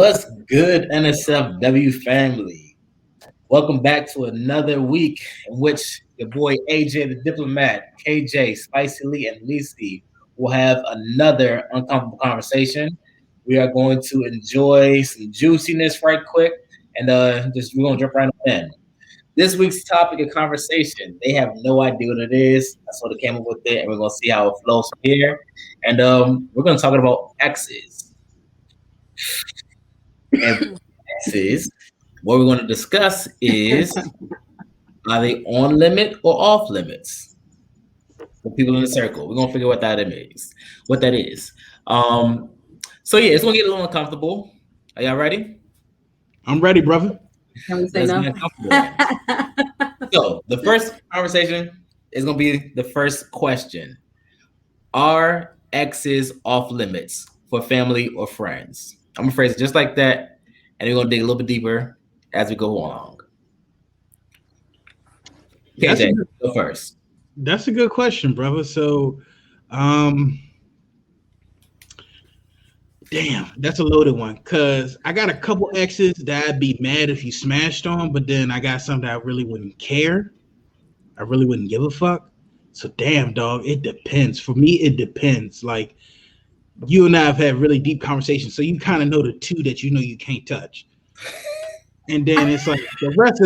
What's good, NSFW family? Welcome back to another week in which your boy AJ the Diplomat, KJ, Spicy Lee, and Lisi will have another uncomfortable conversation. We are going to enjoy some juiciness right quick, and we're gonna jump right in. This week's topic of conversation, they have no idea what it is. I sort of came up with it, and we're gonna see how it flows from here. And we're gonna talk about exes. And exes, what we're going to discuss is, are they on limit or off limits? For people in the circle, we're gonna figure what that means, what that is. So yeah, it's gonna get a little uncomfortable. Are y'all ready? I'm ready, brother. Can we say no? So the first conversation is gonna be the first question: are exes off limits for family or friends? I'm gonna phrase it just like that, and we're gonna dig a little bit deeper as we go along. KJ, go first. That's a good question, brother. So, damn, that's a loaded one. Cause I got a couple exes that I'd be mad if you smashed on, but then I got some that I really wouldn't care. I really wouldn't give a fuck. So damn, dog, it depends. For me, it depends. Like you and I have had really deep conversations, so you kind of know the two that you know you can't touch. And then it's like the rest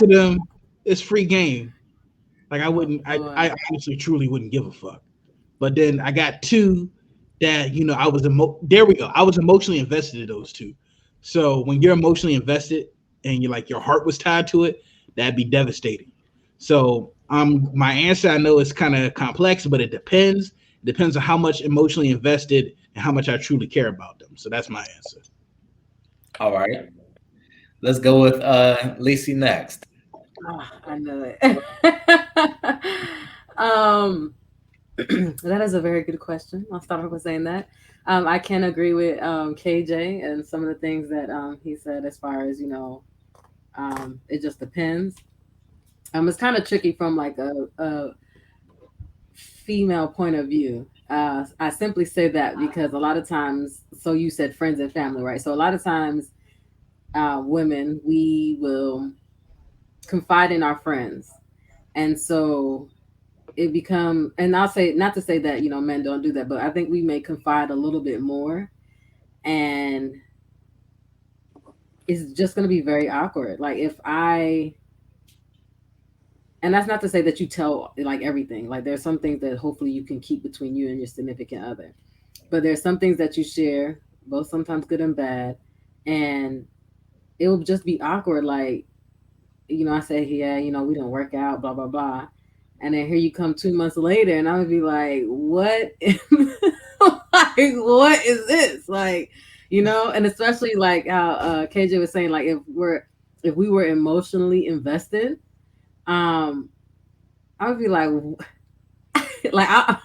of them, it's free game. Like I honestly truly wouldn't give a fuck. But then I got two that I was there we go. I was emotionally invested in those two. So when you're emotionally invested and you're like your heart was tied to it, that'd be devastating. So my answer I know is kind of complex, but it depends. It depends on how much emotionally invested and how much I truly care about them. So that's my answer. All right. Let's go with Lacey next. Oh, I know it. That is a very good question. I'll start off with saying that. I can agree with KJ and some of the things that he said as far as, it just depends. It's kind of tricky from like a female point of view. I simply say that because a lot of times, so you said friends and family, right? So a lot of times women, we will confide in our friends. And so it become, and I'll say, not to say that, men don't do that, but I think we may confide a little bit more. And it's just going to be very awkward. Like and that's not to say that you tell like everything. Like there's some things that hopefully you can keep between you and your significant other. But there's some things that you share, both sometimes good and bad. And it will just be awkward. Like, I say, yeah, we didn't work out, blah, blah, blah. And then here you come 2 months later and I would be like, what? Like, what is this? Like, and especially like how KJ was saying, like if we were emotionally invested, I would be like, like I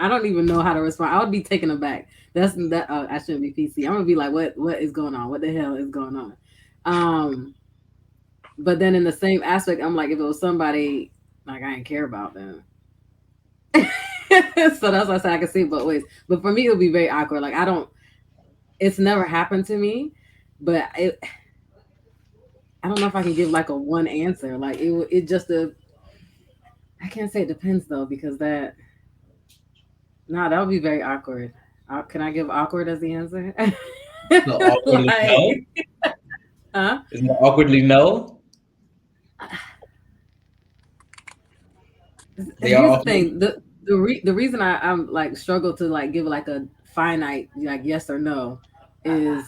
don't even know how to respond. I would be taken aback. I shouldn't be PC. I'm gonna be like, what is going on? What the hell is going on? But then in the same aspect, I'm like, if it was somebody like I didn't care about them. So that's why I said I can see it both ways. But for me, it would be very awkward. Like it's never happened to me, but I don't know if I can give like a one answer. Like it just I can't say it depends though, because that would be very awkward. Can I give awkward as the answer? No, awkwardly like, no. Huh? Isn't it awkwardly no? Here's the thing. The reason I'm like struggle to like give like a finite like yes or no is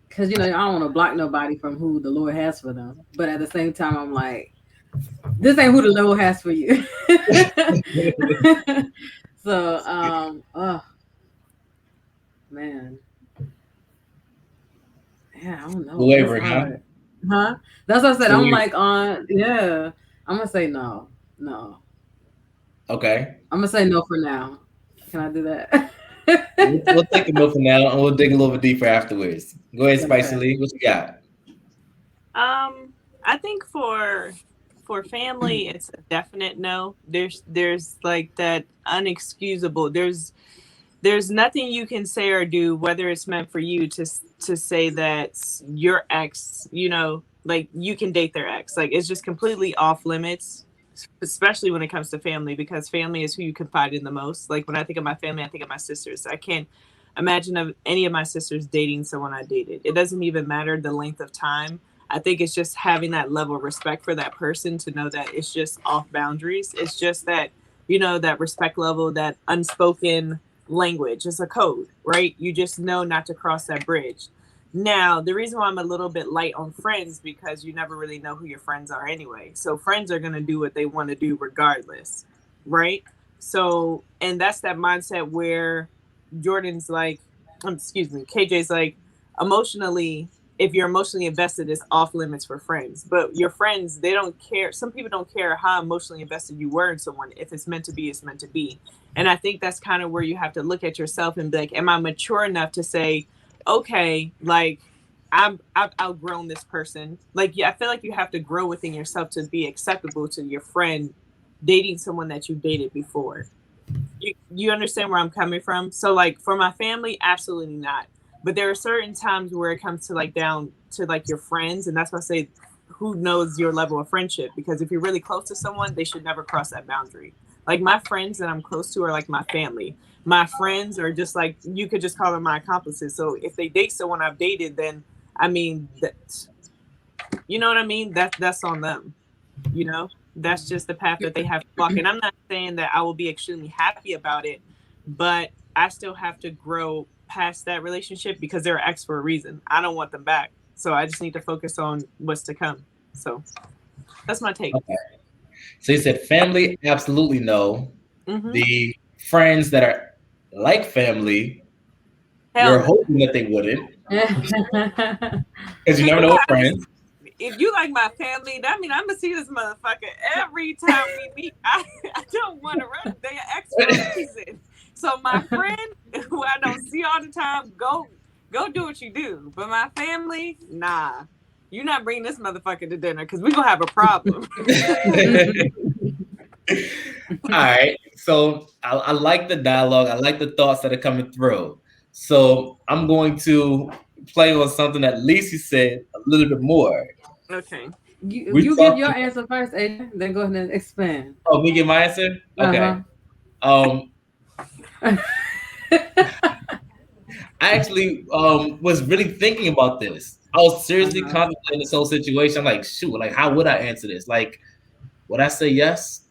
because I don't want to block nobody from who the Lord has for them, but at the same time I'm like, this ain't who the Lord has for you. So oh man, yeah, I don't know. Whoever, huh? That's what I said. I'm like yeah. I'm gonna say no. Okay. I'm gonna say no for now. Can I do that? We'll take a no for now, and we'll dig a little bit deeper afterwards. Go ahead, Spicy Lee. What you got? I think for family, it's a definite no. There's like that unexcusable. there's nothing you can say or do, whether it's meant for you to say that your ex, you know, like you can date their ex. Like it's just completely off limits, especially when it comes to family, because family is who you confide in the most. Like when I think of my family, I think of my sisters. I can't imagine of any of my sisters dating someone I dated. It doesn't even matter the length of time. I think it's just having that level of respect for that person to know that it's just off boundaries. It's just that, you know, that respect level, that unspoken language. It's a code, right? You just know not to cross that bridge. Now, the reason why I'm a little bit light on friends, because you never really know who your friends are anyway. So friends are going to do what they want to do regardless, right? So, and that's that mindset where Jordan's like, excuse me, KJ's like, emotionally, if you're emotionally invested, it's off limits for friends. But your friends, they don't care. Some people don't care how emotionally invested you were in someone. If it's meant to be, it's meant to be. And I think that's kind of where you have to look at yourself and be like, am I mature enough to say, okay, like I've outgrown this person. Like, yeah, I feel like you have to grow within yourself to be acceptable to your friend dating someone that you dated before. You understand where I'm coming from? So like for my family, absolutely not. But there are certain times where it comes to like down to like your friends, and that's why I say who knows your level of friendship, because if you're really close to someone, they should never cross that boundary. Like my friends that I'm close to are like my family. My friends are just like, you could just call them my accomplices. So if they date someone I've dated, then I mean that, you know what I mean? That's on them. You know, that's just the path that they have to walk. And I'm not saying that I will be extremely happy about it, but I still have to grow past that relationship because they're ex for a reason. I don't want them back. So I just need to focus on what's to come. So that's my take. Okay. So you said family, absolutely no. Mm-hmm. The friends that are like family, Hell you're no. hoping that they wouldn't, because you never know what friends. If you like my family, that means I'm gonna see this motherfucker every time we meet. I don't want to run. They are ex for a reason. So my friend, who I don't see all the time, go do what you do. But my family, nah. You're not bringing this motherfucker to dinner because we're gonna have a problem. All right. So I like the dialogue. I like the thoughts that are coming through. So I'm going to play on something that Lisa said a little bit more. Okay. You give your answer first, Adrian, then go ahead and expand. Oh, me give my answer? Okay. I actually was really thinking about this. I was seriously contemplating this whole situation. I'm like, shoot, like how would I answer this? Like, would I say yes?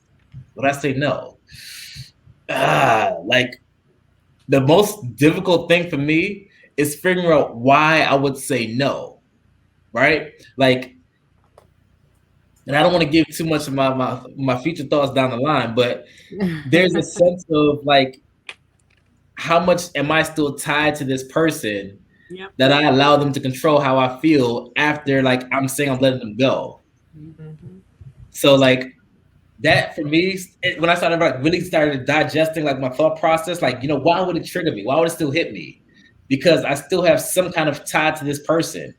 Would I say no? Like the most difficult thing for me is figuring out why I would say no. Right? Like, and I don't want to give too much of my future thoughts down the line, but there's a sense of like, how much am I still tied to this person that I allow them to control how I feel after like I'm saying I'm letting them go? Mm-hmm. So like that for me, when I started like really started digesting like my thought process, like, you know, why would it trigger me? Why would it still hit me? Because I still have some kind of tie to this person,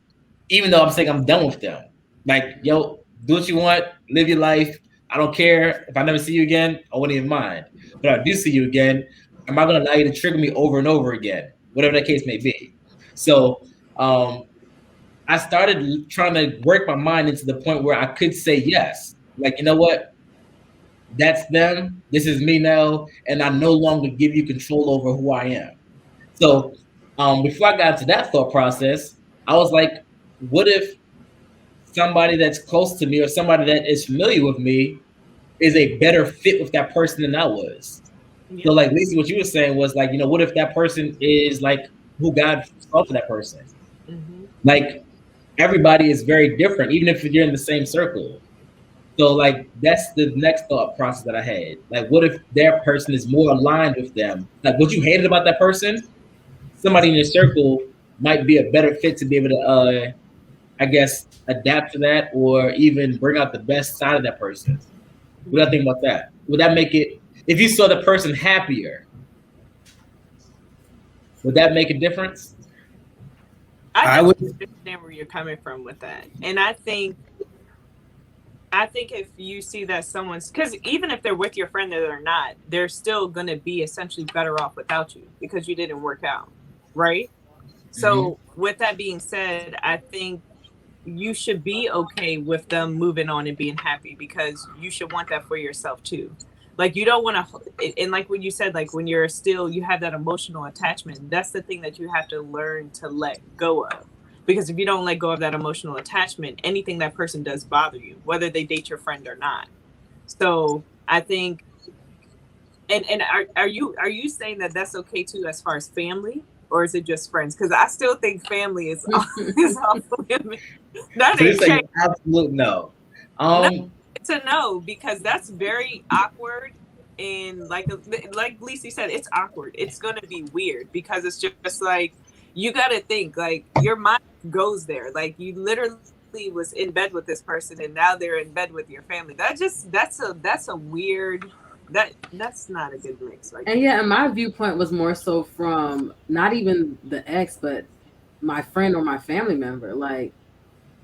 even though I'm saying I'm done with them. Like, yo, do what you want, live your life. I don't care. If I never see you again, I wouldn't even mind. But if I do see you again, am I going to allow you to trigger me over and over again? Whatever that case may be. So I started trying to work my mind into the point where I could say yes. Like, you know what? That's them. This is me now. And I no longer give you control over who I am. So before I got to that thought process, I was like, what if somebody that's close to me or somebody that is familiar with me is a better fit with that person than I was? Yep. So like Lisa, what you were saying was like, you know, what if that person is like who God saw for that person? Mm-hmm. Like everybody is very different, even if you're in the same circle. So like that's the next thought process that I had. Like, what if their person is more aligned with them? Like what you hated about that person, somebody in your circle might be a better fit to be able to I guess adapt to that or even bring out the best side of that person. What do I think about that? Would that make it, if you saw the person happier, would that make a difference? I would understand where you're coming from with that. And I think I think if you see that someone's, because even if they're with your friend or not, they're still going to be essentially better off without you because you didn't work out, right? Mm-hmm. So with that being said, I think you should be okay with them moving on and being happy because you should want that for yourself too. Like you don't want to, and like when you said, like when you're still, you have that emotional attachment. That's the thing that you have to learn to let go of. Because if you don't let go of that emotional attachment, anything that person does bother you, whether they date your friend or not. So I think, and are you saying that that's okay too as far as family, or is it just friends? Because I still think family is is off limits. That So ain't it's like changed. an absolute no. No, Um, it's a no because that's very awkward. And like Lacey said, it's awkward. It's gonna be weird because it's just like you gotta think like your mind goes there. Like you literally was in bed with this person and now they're in bed with your family. That's a weird that's not a good mix right And there. yeah, and my viewpoint was more so from not even the ex, but my friend or my family member. Like,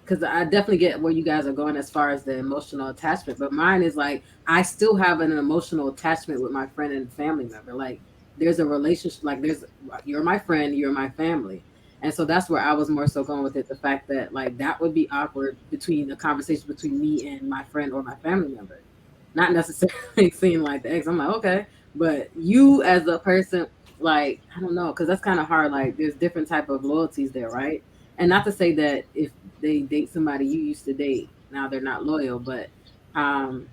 because I definitely get where you guys are going as far as the emotional attachment, but mine is like I still have an emotional attachment with my friend and family member. Like, there's a relationship. Like, there's you're my friend, you're my family, and so that's where I was more so going with it. The fact that like that would be awkward between a conversation between me and my friend or my family member, not necessarily seeing like the ex. I'm like, okay, but you as a person, like I don't know, because that's kind of hard. Like there's different type of loyalties there, right? And not to say that if they date somebody you used to date, now they're not loyal, but um,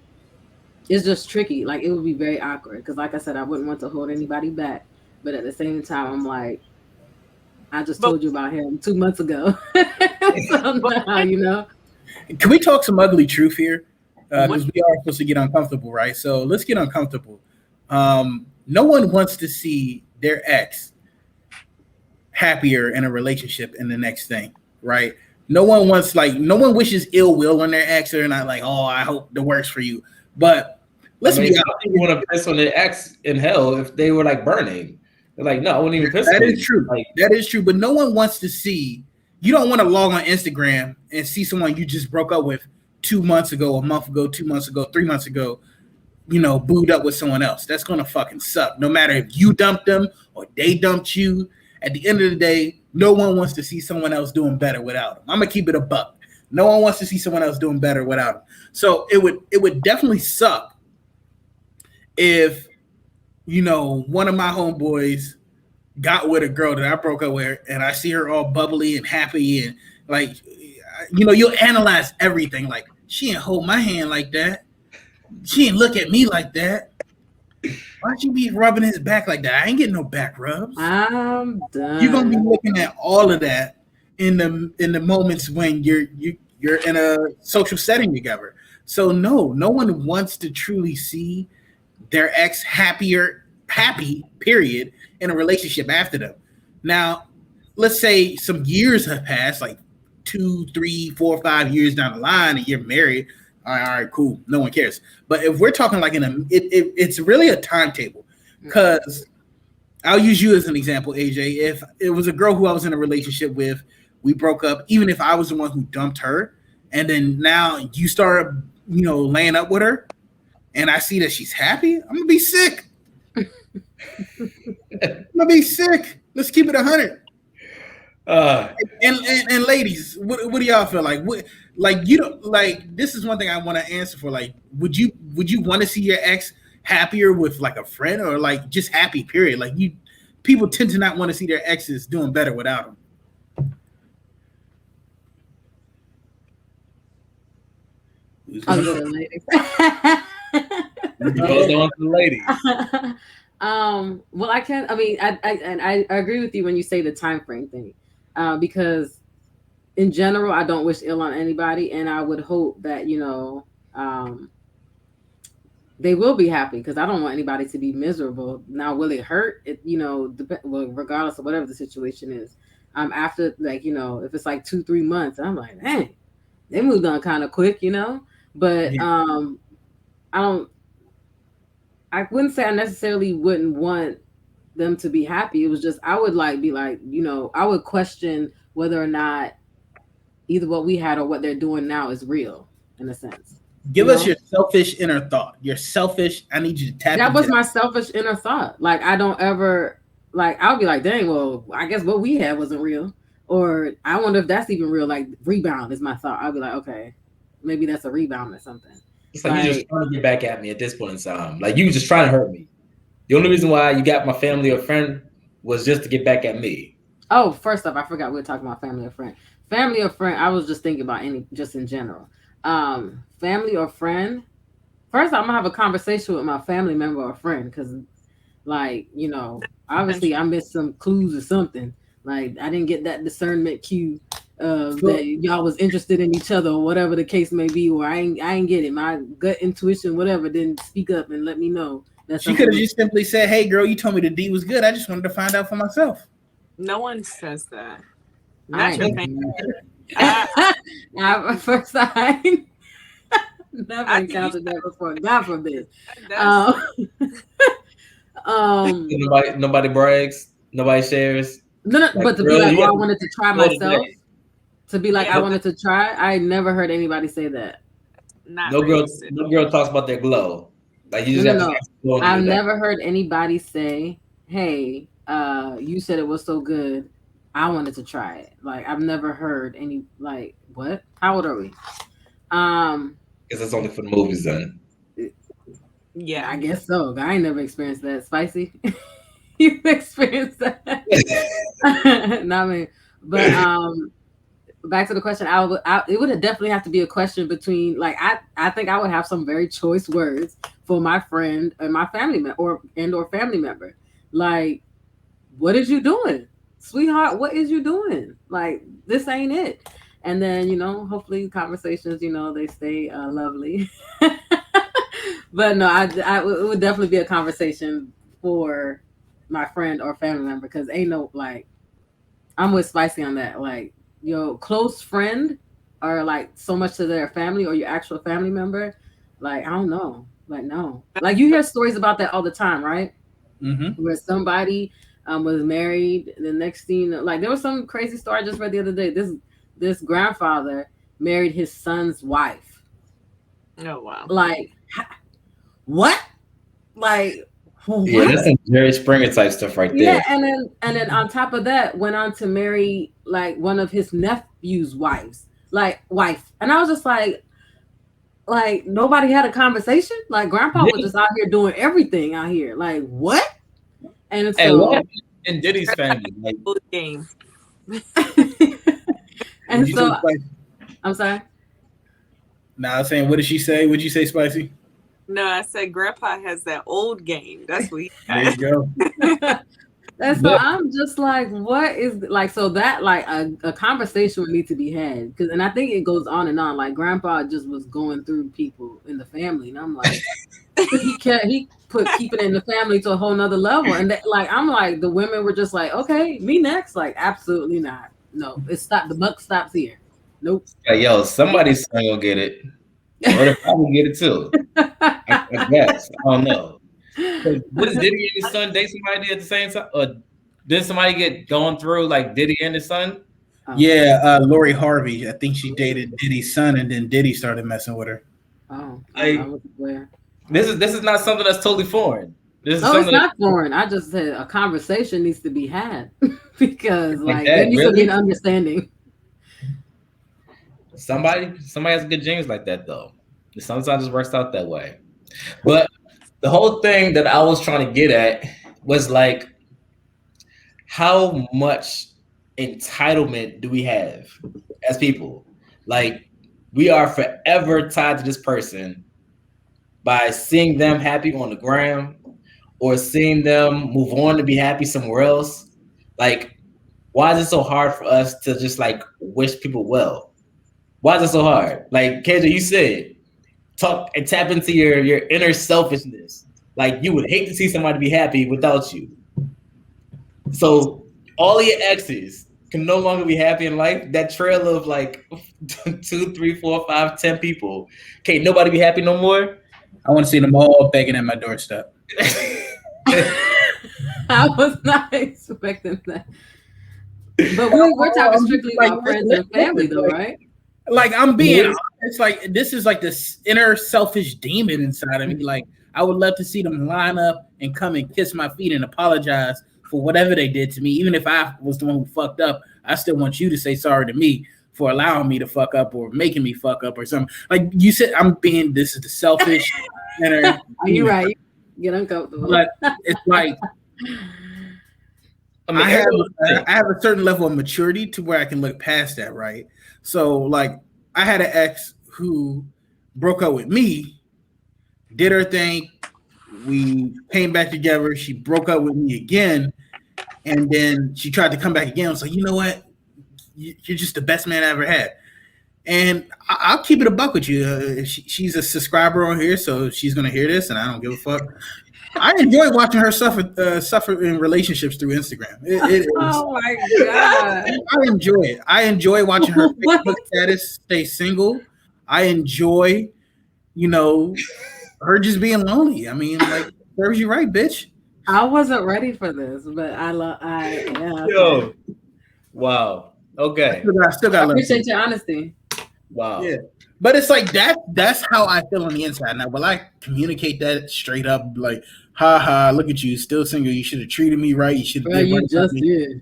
it's just tricky. Like it would be very awkward because, like I said, I wouldn't want to hold anybody back, but at the same time, I'm like, I just But told you about him 2 months ago, so but now you know. Can we talk some ugly truth here? what Because we are supposed to get uncomfortable, right? So let's get uncomfortable. No one wants to see their ex happier in a relationship in the next thing, right? No one wishes ill will on their ex. They're not like, oh, I hope the works for you. But I let's mean, be some people honest. want to piss on their ex in hell if they were like burning. They're like, no, I wouldn't even piss That on is you. true. Like, That is true. But no one wants to see. You don't want to log on Instagram and see someone you just broke up with 2 months ago, a month ago, 2 months ago, 3 months ago, booed up with someone else. That's gonna fucking suck. No matter if you dumped them or they dumped you. At the end of the day, no one wants to see someone else doing better without them. I'm gonna keep it a buck. No one wants to see someone else doing better without them. So it would definitely suck if one of my homeboys got with a girl that I broke up with, and I see her all bubbly and happy, and like, you'll analyze everything. Like, she didn't hold my hand like that. She didn't look at me like that. Why'd you be rubbing his back like that? I ain't getting no back rubs. I'm You're gonna be done. looking at all of that in the moments when you're in a social setting together. So no one wants to truly see their ex happy, period, in a relationship after them. Now, let's say some years have passed, like 2, 3, 4, 5 years down the line, and you're married. All right, cool. No one cares. But if we're talking like it's really a timetable. Because I'll use you as an example, AJ. If it was a girl who I was in a relationship with, we broke up, even if I was the one who dumped her, and then now you start, laying up with her, and I see that she's happy, I'm gonna be sick. I'm gonna be sick. Let's keep it 100. uh, And ladies, what do y'all feel like? Like, you don't like, this is one thing I want to answer for. Like, would you want to see your ex happier with like a friend, or like just happy, period? Like, people tend to not want to see their exes doing better without them. Who's Oh, gonna you go? said ladies. it goes on to the ladies. Well, I can. I mean, I agree with you when you say the time frame thing, because in general, I don't wish ill on anybody, and I would hope that they will be happy because I don't want anybody to be miserable. Now, will it hurt? Well, regardless of whatever the situation is. After like if it's like 2-3 months, I'm like, dang, they moved on kind of quick. But Yeah. I don't. I wouldn't say I necessarily wouldn't want them to be happy. It was just I would like be like, I would question whether or not either what we had or what they're doing now is real in a sense. Give us your selfish inner thought. Your selfish. I need you to tap. That was my selfish inner thought. Like I don't ever like. I'll be like, dang. Well, I guess what we had wasn't real. Or I wonder if that's even real. Like rebound is my thought. I'll be like, okay, maybe that's a rebound or something. It's like you're just trying to get back at me at this point in time. Like you just trying to hurt me. The only reason why you got my family or friend was just to get back at me. Oh, first off, I forgot we were talking about family or friend. Family or friend, I was just thinking about just in general. Family or friend. First, I'm gonna have a conversation with my family member or friend because, like, obviously I missed some clues or something. Like I didn't get that discernment cue that y'all was interested in each other or whatever the case may be, or I ain't get it. My gut intuition, whatever, didn't speak up and let me know. She could have just simply said, "Hey, girl, you told me the D was good. I just wanted to find out for myself." No one says that. Not your family. First, I never encountered that before. God forbid. Nobody brags. Nobody shares. No, like, but to be like, I wanted to try myself. To be like, I wanted to try. I never heard anybody say that. No girl talks about their glow. Like you just I've never heard anybody say, "Hey, you said it was so good. I wanted to try it." Like I've never heard any like what? How old are we? Because it's only for the movies then. Yeah, I guess so. I ain't never experienced that. Spicy. You've experienced that. Not me. But back to the question. It would definitely have to be a question between like I think I would have some very choice words for my friend and my family member or family member. Like, what is you doing? Sweetheart, what is you doing? Like, this ain't it. And then, hopefully conversations, they stay lovely. But no, it would definitely be a conversation for my friend or family member because ain't no, like, I'm with Spicy on that. Like, your close friend or, like, so much to their family or your actual family member, like, I don't know. Like, no. Like, you hear stories about that all the time, right? Mm-hmm. Where somebody was married, the next thing, like there was some crazy story I just read the other day. This grandfather married his son's wife. Oh wow! Like what? Like what? Yeah, that's some Jerry Springer type stuff right there. Yeah, and then on top of that, went on to marry like one of his nephew's wife, and I was just like nobody had a conversation. Like grandpa was just out here doing everything out here. Like what? And so, what in Diddy's family, like game. And so, I'm sorry. Nah, I was saying, what did she say? What'd you say, Spicy? No, I said Grandpa has that old game. That's what he has. There you go. That's so I'm just like, what is like? So that like a conversation would need to be had and I think it goes on and on. Like Grandpa just was going through people in the family, and I'm like, he put keeping it in the family to a whole nother level, and that, like I'm like the women were just like, okay, me next. Like absolutely not. No, the buck stops here. Nope. Yeah, yo, somebody's son will get it, or they probably get it too. I guess I don't know. Did Diddy and his son date somebody at the same time? Or did somebody get going through like Diddy and his son? Yeah, Lori Harvey. I think she dated Diddy's son, and then Diddy started messing with her. Oh, this is not something that's totally foreign. It's not foreign. I just said a conversation needs to be had because like there needs to be an understanding. Somebody has good genes like that though. It sometimes just works out that way. But the whole thing that I was trying to get at was like, how much entitlement do we have as people? Like, we are forever tied to this person by seeing them happy on the gram or seeing them move on to be happy somewhere else. Like, why is it so hard for us to just like wish people well? Why is it so hard? Like, KJ, you said, talk and tap into your inner selfishness. Like you would hate to see somebody be happy without you. So all of your exes can no longer be happy in life. That trail of like 2, 3, 4, 5, 10 people. Can't nobody be happy no more. I want to see them all begging at my doorstep. I was not expecting that. But we're talking strictly about friends and family though, right? Like I'm being it's like this is like this inner selfish demon inside of me. Like I would love to see them line up and come and kiss my feet and apologize for whatever they did to me. Even if I was the one who fucked up, I still want you to say sorry to me for allowing me to fuck up or making me fuck up or something. Like you said, this is the selfish inner. You're right. Get uncomfortable. But it's like I have a certain level of maturity to where I can look past that, right? So like I had an ex who broke up with me, did her thing, we came back together, she broke up with me again, and then she tried to come back again. I was like, you know what? You're just the best man I ever had. And I'll keep it a buck with you. She's a subscriber on here, so she's going to hear this, and I don't give a fuck. I enjoy watching her suffer in relationships through Instagram. Oh my God. I enjoy it. I enjoy watching her Facebook status stay single. I enjoy, her just being lonely. I mean, like, serves you right, bitch. I wasn't ready for this, but Yo. Wow. Okay. I still got appreciate your honesty. Wow. Yeah. But it's like that's how I feel on the inside. Now, will I communicate that straight up? Like, ha, look at you, still single. You should have treated me right. You should have. You just did.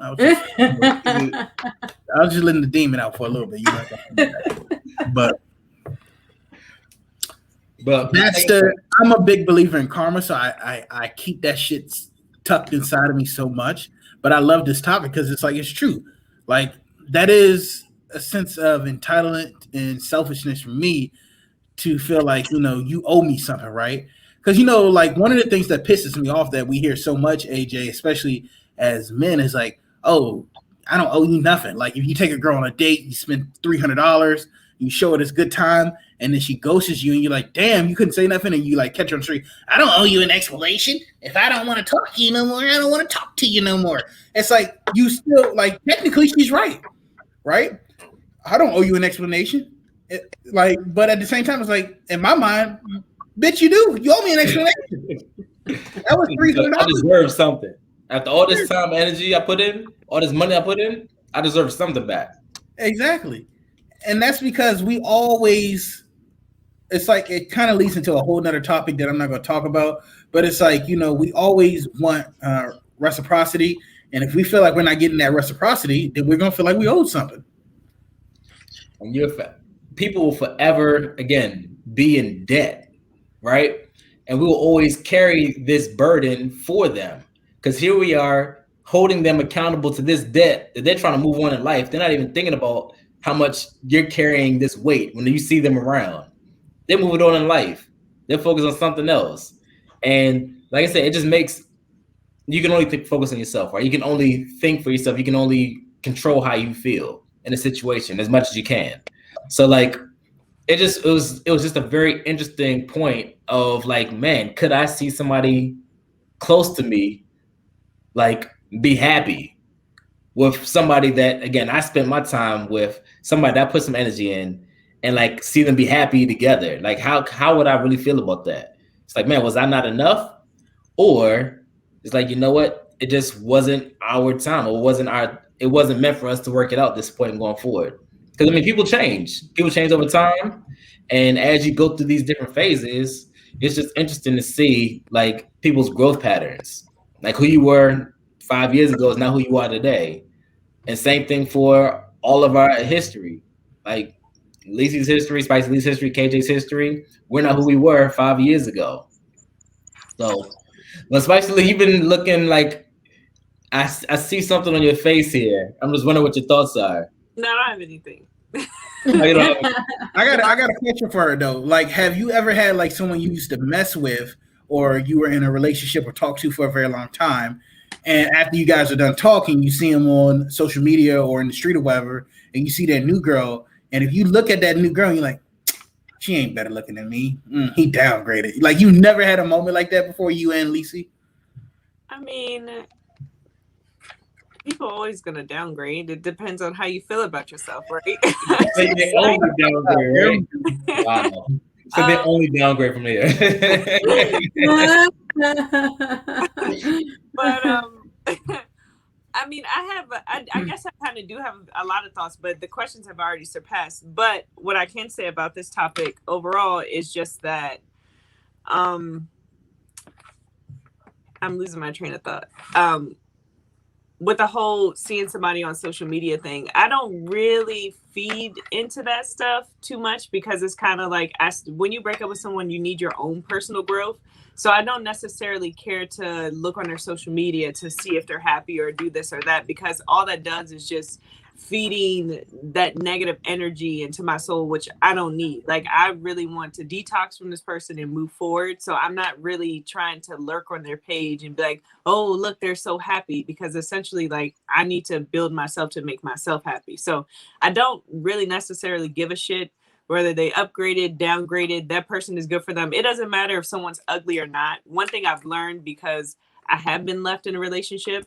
I was just letting the demon out for a little bit. But I'm a big believer in karma, so I keep that shit tucked inside of me so much. But I love this topic because it's like it's true. Like that is a sense of entitlement and selfishness for me to feel like you owe me something, right? Because like one of the things that pisses me off that we hear so much, AJ, especially as men, is like, oh, I don't owe you nothing. Like if you take a girl on a date, you spend $300, you show her this good time, and then she ghosts you, and you're like, damn, you couldn't say nothing, and you like catch her on the street. I don't owe you an explanation. If I don't want to talk to you no more, I don't want to talk to you no more. It's like you still like technically she's right? I don't owe you an explanation. But at the same time, it's like in my mind, bitch, you do. You owe me an explanation. That was $300. I deserve something. After all this time, energy I put in, all this money I put in, I deserve something back. Exactly. And that's because we always, it's like it kind of leads into a whole nother topic that I'm not going to talk about. But it's like, we always want reciprocity. And if we feel like we're not getting that reciprocity, then we're going to feel like we owed something. And people will forever, again, be in debt, right? And we will always carry this burden for them. Because here we are holding them accountable to this debt that they're trying to move on in life. They're not even thinking about how much you're carrying this weight when you see them around. They're moving on in life. They're focused on something else. And like I said, it just makes, you can only focus on yourself, right? You can only think for yourself. You can only control how you feel in a situation as much as you can. So like, it was just a very interesting point of like, man, could I see somebody close to me like be happy with somebody that, again, I spent my time with, somebody that I put some energy in, and like see them be happy together? Like how would I really feel about that? It's like, man, was I not enough? Or it's like, you know what? It just wasn't our time. It wasn't meant for us to work it out this point and going forward. Because I mean, people change over time. And as you go through these different phases, it's just interesting to see like people's growth patterns. Like who you were 5 years ago is not who you are today. And same thing for all of our history. Like Lacey's history, Spicy Lee's history, KJ's history. We're not who we were 5 years ago. So, well, Spicy Lee, you've been looking like, I see something on your face here. I'm just wondering what your thoughts are. No, I don't have anything. I got a question for her though. Like, have you ever had like someone you used to mess with, or you were in a relationship or talked to for a very long time, and after you guys are done talking, you see them on social media or in the street or whatever, and you see that new girl, and if you look at that new girl, you're like, she ain't better looking than me. He downgraded. Like, you never had a moment like that before, you and Lacey? I mean, people are always going to downgrade. It depends on how you feel about yourself, right? They only downgrade, right? Wow. So they only downgrade from here. But I mean, I guess I kind of do have a lot of thoughts, but the questions have already surpassed. But what I can say about this topic overall is just that, I'm losing my train of thought. With the whole seeing somebody on social media thing, I don't really feed into that stuff too much because it's kind of like when you break up with someone, you need your own personal growth. So I don't necessarily care to look on their social media to see if they're happy or do this or that, because all that does is just feeding that negative energy into my soul, which I don't need. Like, I really want to detox from this person and move forward. So I'm not really trying to lurk on their page and be like, oh, look, they're so happy, because essentially, like, I need to build myself to make myself happy. So I don't really necessarily give a shit whether they upgraded, downgraded. That person is good for them. It doesn't matter if someone's ugly or not. One thing I've learned, because I have been left in a relationship,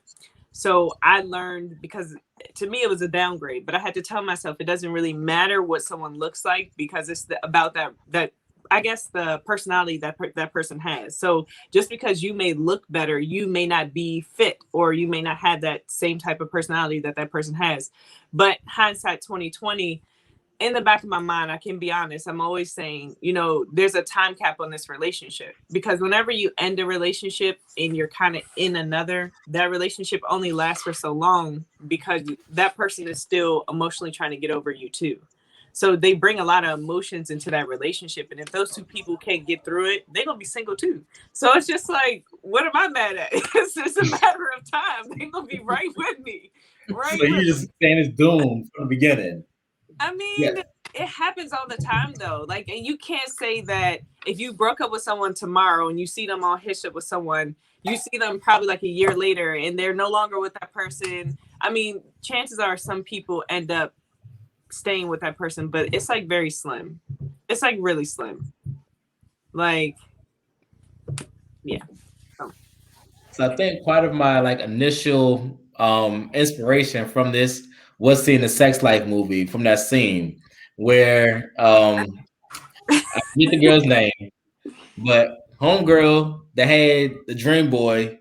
so I learned, because to me it was a downgrade, but I had to tell myself it doesn't really matter what someone looks like, because it's about that I guess the personality that person has. So just because you may look better, you may not be fit, or you may not have that same type of personality that person has. But hindsight 2020, in the back of my mind, I can be honest, I'm always saying, there's a time cap on this relationship, because whenever you end a relationship and you're kind of in another, that relationship only lasts for so long, because that person is still emotionally trying to get over you too. So they bring a lot of emotions into that relationship. And if those two people can't get through it, they're going to be single too. So it's just like, what am I mad at? It's just a matter of time. They're going to be right with me. Right. So you're just saying it's doomed from the beginning. I mean, It happens all the time though. Like, and you can't say that if you broke up with someone tomorrow and you see them all hitched up with someone, you see them probably like a year later and they're no longer with that person. I mean, chances are some people end up staying with that person, but it's like very slim. It's like really slim. Like, yeah. So I think part of my like initial inspiration from this was seeing the Sex Life movie, from that scene where I forget the girl's name, but homegirl that had the dream boy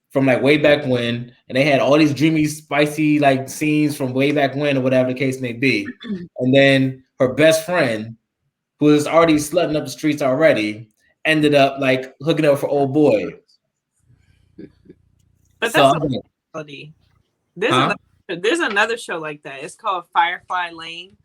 from like way back when, and they had all these dreamy, spicy like scenes from way back when, or whatever the case may be. And then her best friend, who was already slutting up the streets already, ended up like hooking up with her old boy. But So that's reality. There's another show like that. It's called Firefly Lane.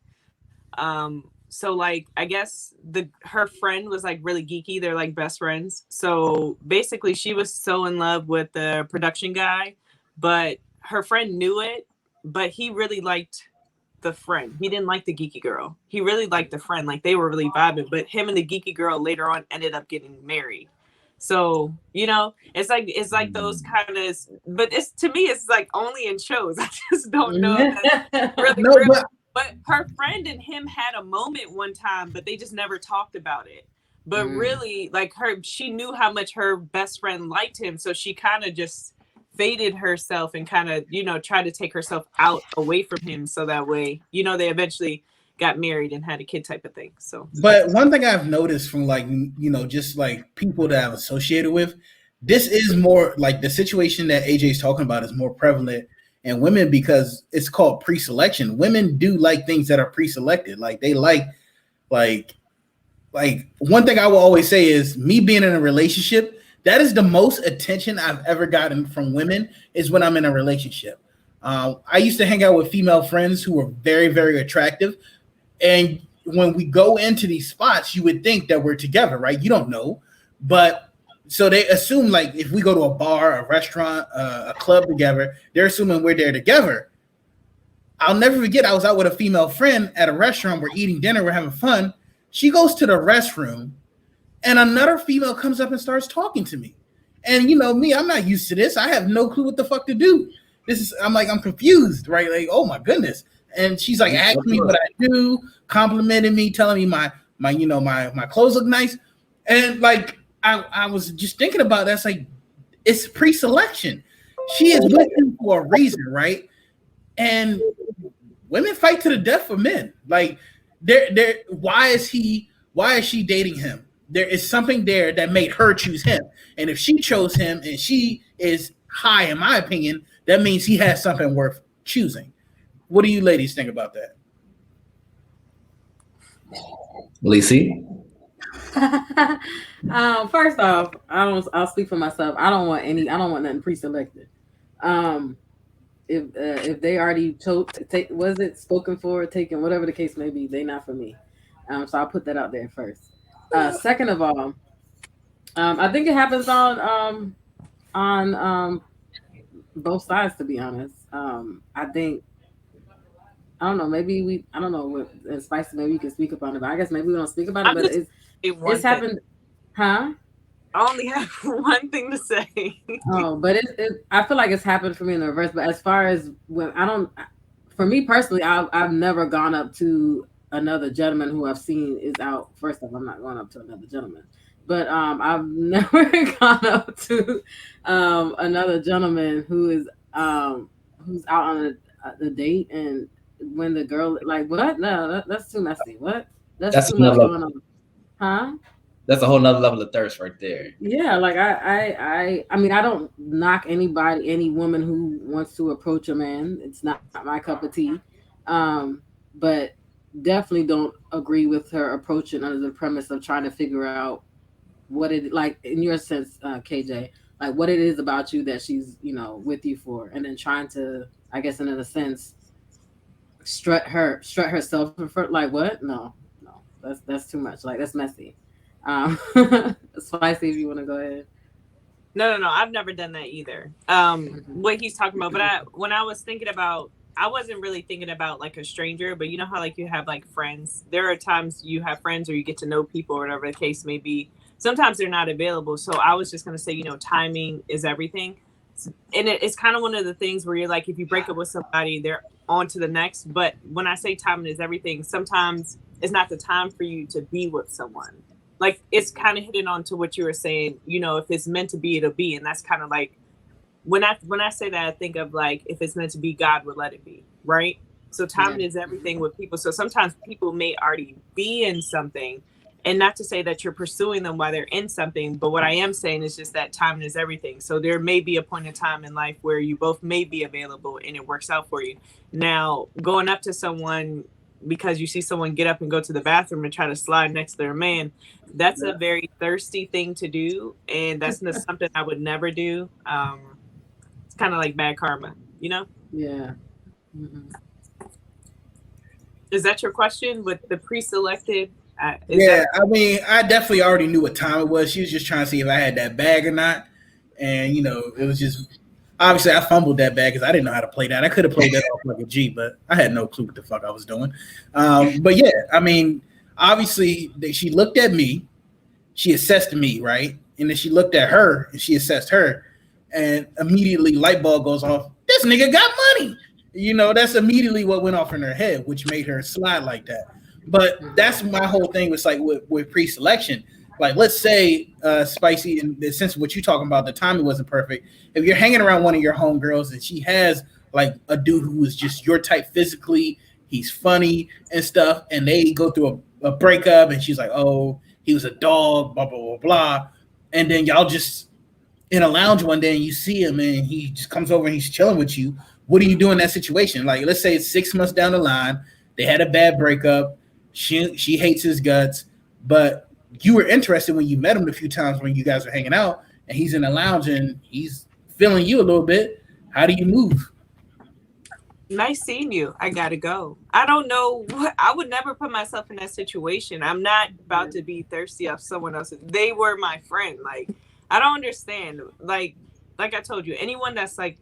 So like, I guess her friend was like really geeky. They're like best friends. So basically she was so in love with the production guy, but her friend knew it, but he really liked the friend. He didn't like the geeky girl. He really liked the friend. Like, they were really vibing, but him and the geeky girl later on ended up getting married. So, it's like those kind of, but to me, it's like only in shows. I just don't know. Really real. But her friend and him had a moment one time, but they just never talked about it. But really, like, she knew how much her best friend liked him. So she kind of just faded herself and kind of, tried to take herself out away from him. So that way, they eventually got married and had a kid, type of thing. So, but one thing I've noticed from like, just like people that I've associated with, this is more like the situation that AJ's talking about is more prevalent in women, because it's called pre-selection. Women do like things that are pre-selected. Like, they like one thing I will always say is, me being in a relationship, that is the most attention I've ever gotten from women, is when I'm in a relationship. I used to hang out with female friends who were very, very attractive. And when we go into these spots, you would think that we're together, right? You don't know. But so they assume, like, if we go to a bar, a restaurant, a club together, they're assuming we're there together. I'll never forget, I was out with a female friend at a restaurant. We're eating dinner. We're having fun. She goes to the restroom, and another female comes up and starts talking to me. And me, I'm not used to this. I have no clue what the fuck to do. I'm confused, right? Like, oh my goodness. And she's like asking me what I do, complimenting me, telling me my clothes look nice. And like, I was just thinking about that. It's like, it's pre-selection. She is with him for a reason, right? And women fight to the death for men. Like, why is she dating him? There is something there that made her choose him. And if she chose him and she is high, in my opinion, that means he has something worth choosing. What do you ladies think about that? Lacey? First off, I'll speak for myself. I don't want nothing pre-selected. If they already was it spoken for, taken, whatever the case may be, they not for me. So I'll put that out there first. Second of all, I think it happens on both sides, to be honest. I think I don't know. Maybe I don't know what Spicy. Maybe you can speak about it, but I guess maybe we don't speak about it. But it's happened, huh? I only have one thing to say. Oh, but I feel like it's happened for me in the reverse. But as far as when for me personally, I've never gone up to another gentleman who I've seen is out. First off, I'm not going up to another gentleman, but I've never gone up to another gentleman who's out on a date, and when the girl like what? No, that's too messy. What? That's too much going on. Huh? That's a whole nother level of thirst right there. Yeah, like I mean, I don't knock any woman who wants to approach a man. It's not my cup of tea. But definitely don't agree with her approaching under the premise of trying to figure out what it like in your sense, KJ, like what it is about you that she's, with you for, and then trying to, I guess in a sense, strut herself for like what? No, that's too much. Like that's messy. Spicy, if you want to go ahead. No, I've never done that either. What he's talking about, but when I was thinking about, I wasn't really thinking about like a stranger, but you know how like you have like friends. There are times you have friends or you get to know people or whatever the case may be. Sometimes they're not available. So I was just gonna say, timing is everything, and it's kind of one of the things where you're like, if you break up with somebody, they're on to the next. But when I say timing is everything, sometimes it's not the time for you to be with someone. Like it's kind of hitting on to what you were saying, if it's meant to be, it'll be. And that's kind of like, when I say that, I think of like, if it's meant to be, God would let it be. Right. So timing is everything with people. So sometimes people may already be in something, and not to say that you're pursuing them while they're in something. But what I am saying is just that timing is everything. So there may be a point in time in life where you both may be available and it works out for you. Now, going up to someone because you see someone get up and go to the bathroom and try to slide next to their man, that's a very thirsty thing to do, and that's something I would never do. It's kind of like bad karma, Yeah. Mm-hmm. Is that your question with the pre-selected? I mean, I definitely already knew what time it was. She was just trying to see if I had that bag or not, and it was just. Obviously, I fumbled that bag because I didn't know how to play that. I could have played that off like a G, but I had no clue what the fuck I was doing. But yeah, I mean, obviously, she looked at me, she assessed me, right? And then she looked at her and she assessed her, and immediately light bulb goes off. This nigga got money. That's immediately what went off in her head, which made her slide like that. But that's my whole thing was like with pre-selection. Like, let's say, Spicy, in the sense of what you're talking about, the timing wasn't perfect. If you're hanging around one of your homegirls and she has, like, a dude who is just your type physically, he's funny and stuff, and they go through a breakup, and she's like, oh, he was a dog, blah, blah, blah, blah. And then y'all just in a lounge one day, and you see him, and he just comes over and he's chilling with you. What do you do in that situation? Like, let's say it's 6 months down the line. They had a bad breakup. She hates his guts, but you were interested when you met him a few times when you guys were hanging out, and he's in the lounge and he's feeling you a little bit. How do you move? Nice seeing you. I gotta go. I don't know. I would never put myself in that situation. I'm not about to be thirsty off someone else. They were my friend. Like, I don't understand. Like I told you, anyone that's like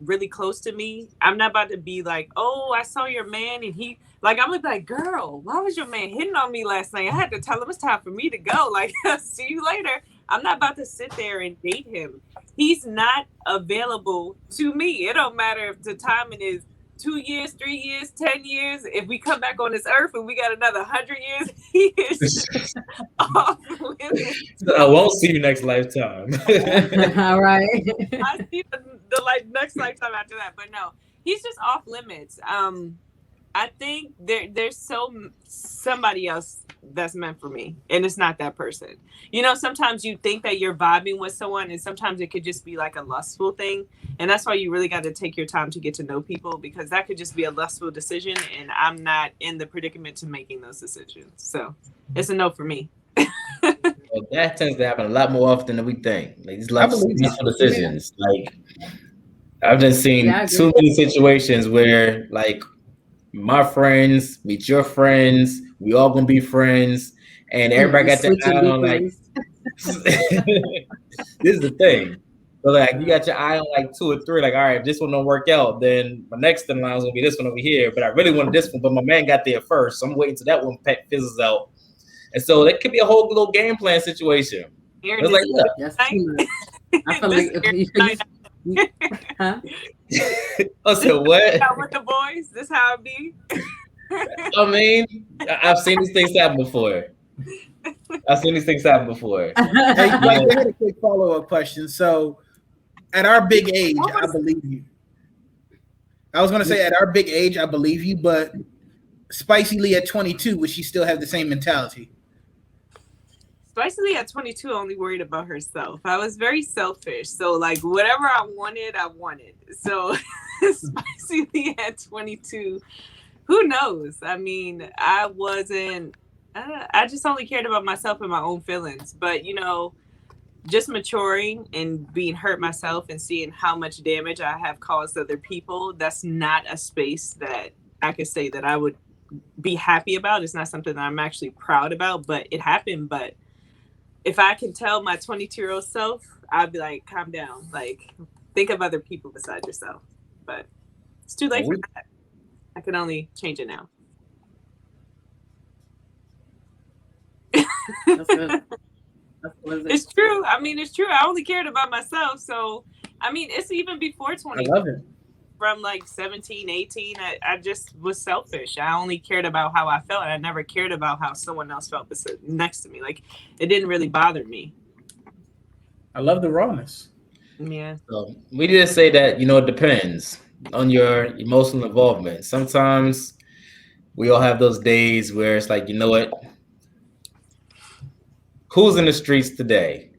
really close to me, I'm not about to be like, oh, I saw your man and he. Like, I'm like, girl, why was your man hitting on me last night? I had to tell him it's time for me to go. Like, see you later. I'm not about to sit there and date him. He's not available to me. It don't matter if the timing is 2 years, 3 years, 10 years. If we come back on this earth and we got another 100 years, he is off limits. I won't see you next lifetime. All right. I see the next lifetime after that. But no, he's just off limits. I think there's somebody else that's meant for me, and it's not that person. You know, sometimes you think that you're vibing with someone, and sometimes it could just be like a lustful thing, and that's why you really got to take your time to get to know people, because that could just be a lustful decision, and I'm not in the predicament to making those decisions. So it's a no for me. Well, that tends to happen a lot more often than we think. Like these lustful decisions. Like I've just seen too many situations where like my friends meet your friends, we all gonna be friends, and everybody got their eye on like this is the thing. So like you got your eye on like 2 or 3, like all right, if this one don't work out, then my next in line is gonna be this one over here. But I really wanted this one, but my man got there first, so I'm waiting till that one fizzles out. And so that could be a whole little game plan situation. It's like, yeah. I feel like huh? I said what? With the boys, this how it be. I mean, I've seen these things happen before. Hey, I had a quick follow-up question. So, at our big age, I believe you. I was going to say, at our big age, I believe you, but Spicy Lee at 22, would she still have the same mentality? Spicy Lee at 22 only worried about herself. I was very selfish. So, like, whatever I wanted. So, Spicy Lee at 22, who knows? I mean, I just only cared about myself and my own feelings. But, you know, just maturing and being hurt myself and seeing how much damage I have caused other people, that's not a space that I could say that I would be happy about. It's not something that I'm actually proud about, but it happened. But if I can tell my 22-year-old self, I'd be like, calm down. Like, think of other people besides yourself. But it's too late for that. I can only change it now. That's good. It's true. I mean, it's true. I only cared about myself. So, I mean, it's even before 20. I love it. From like 17, 18, I just was selfish. I only cared about how I felt. I never cared about how someone else felt next to me. Like, it didn't really bother me. I love the rawness. Yeah. So we did say that, you know, it depends on your emotional involvement. Sometimes we all have those days where it's like, you know what? Who's in the streets today?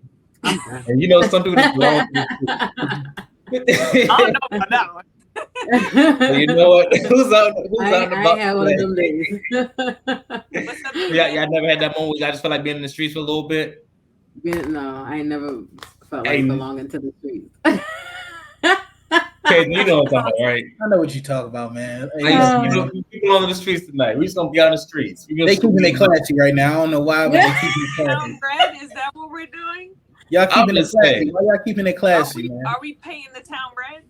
And you know, some people just belong to the I don't know about that one. So you know what? Who's out and about? I had one of them days. Yeah, I never had that moment where I just felt like being in the streets for a little bit. No, I ain't never felt like belonging to the streets. Okay, you know what I'm talking about, right? I know what you talk about, man. People on the streets tonight. We just gonna be on the streets. They keeping it classy right now. I don't know why, but they keeping it classy. Red, is that what we're doing? Y'all keeping it classy. Why y'all keeping it classy, man? Are we paying the town rent?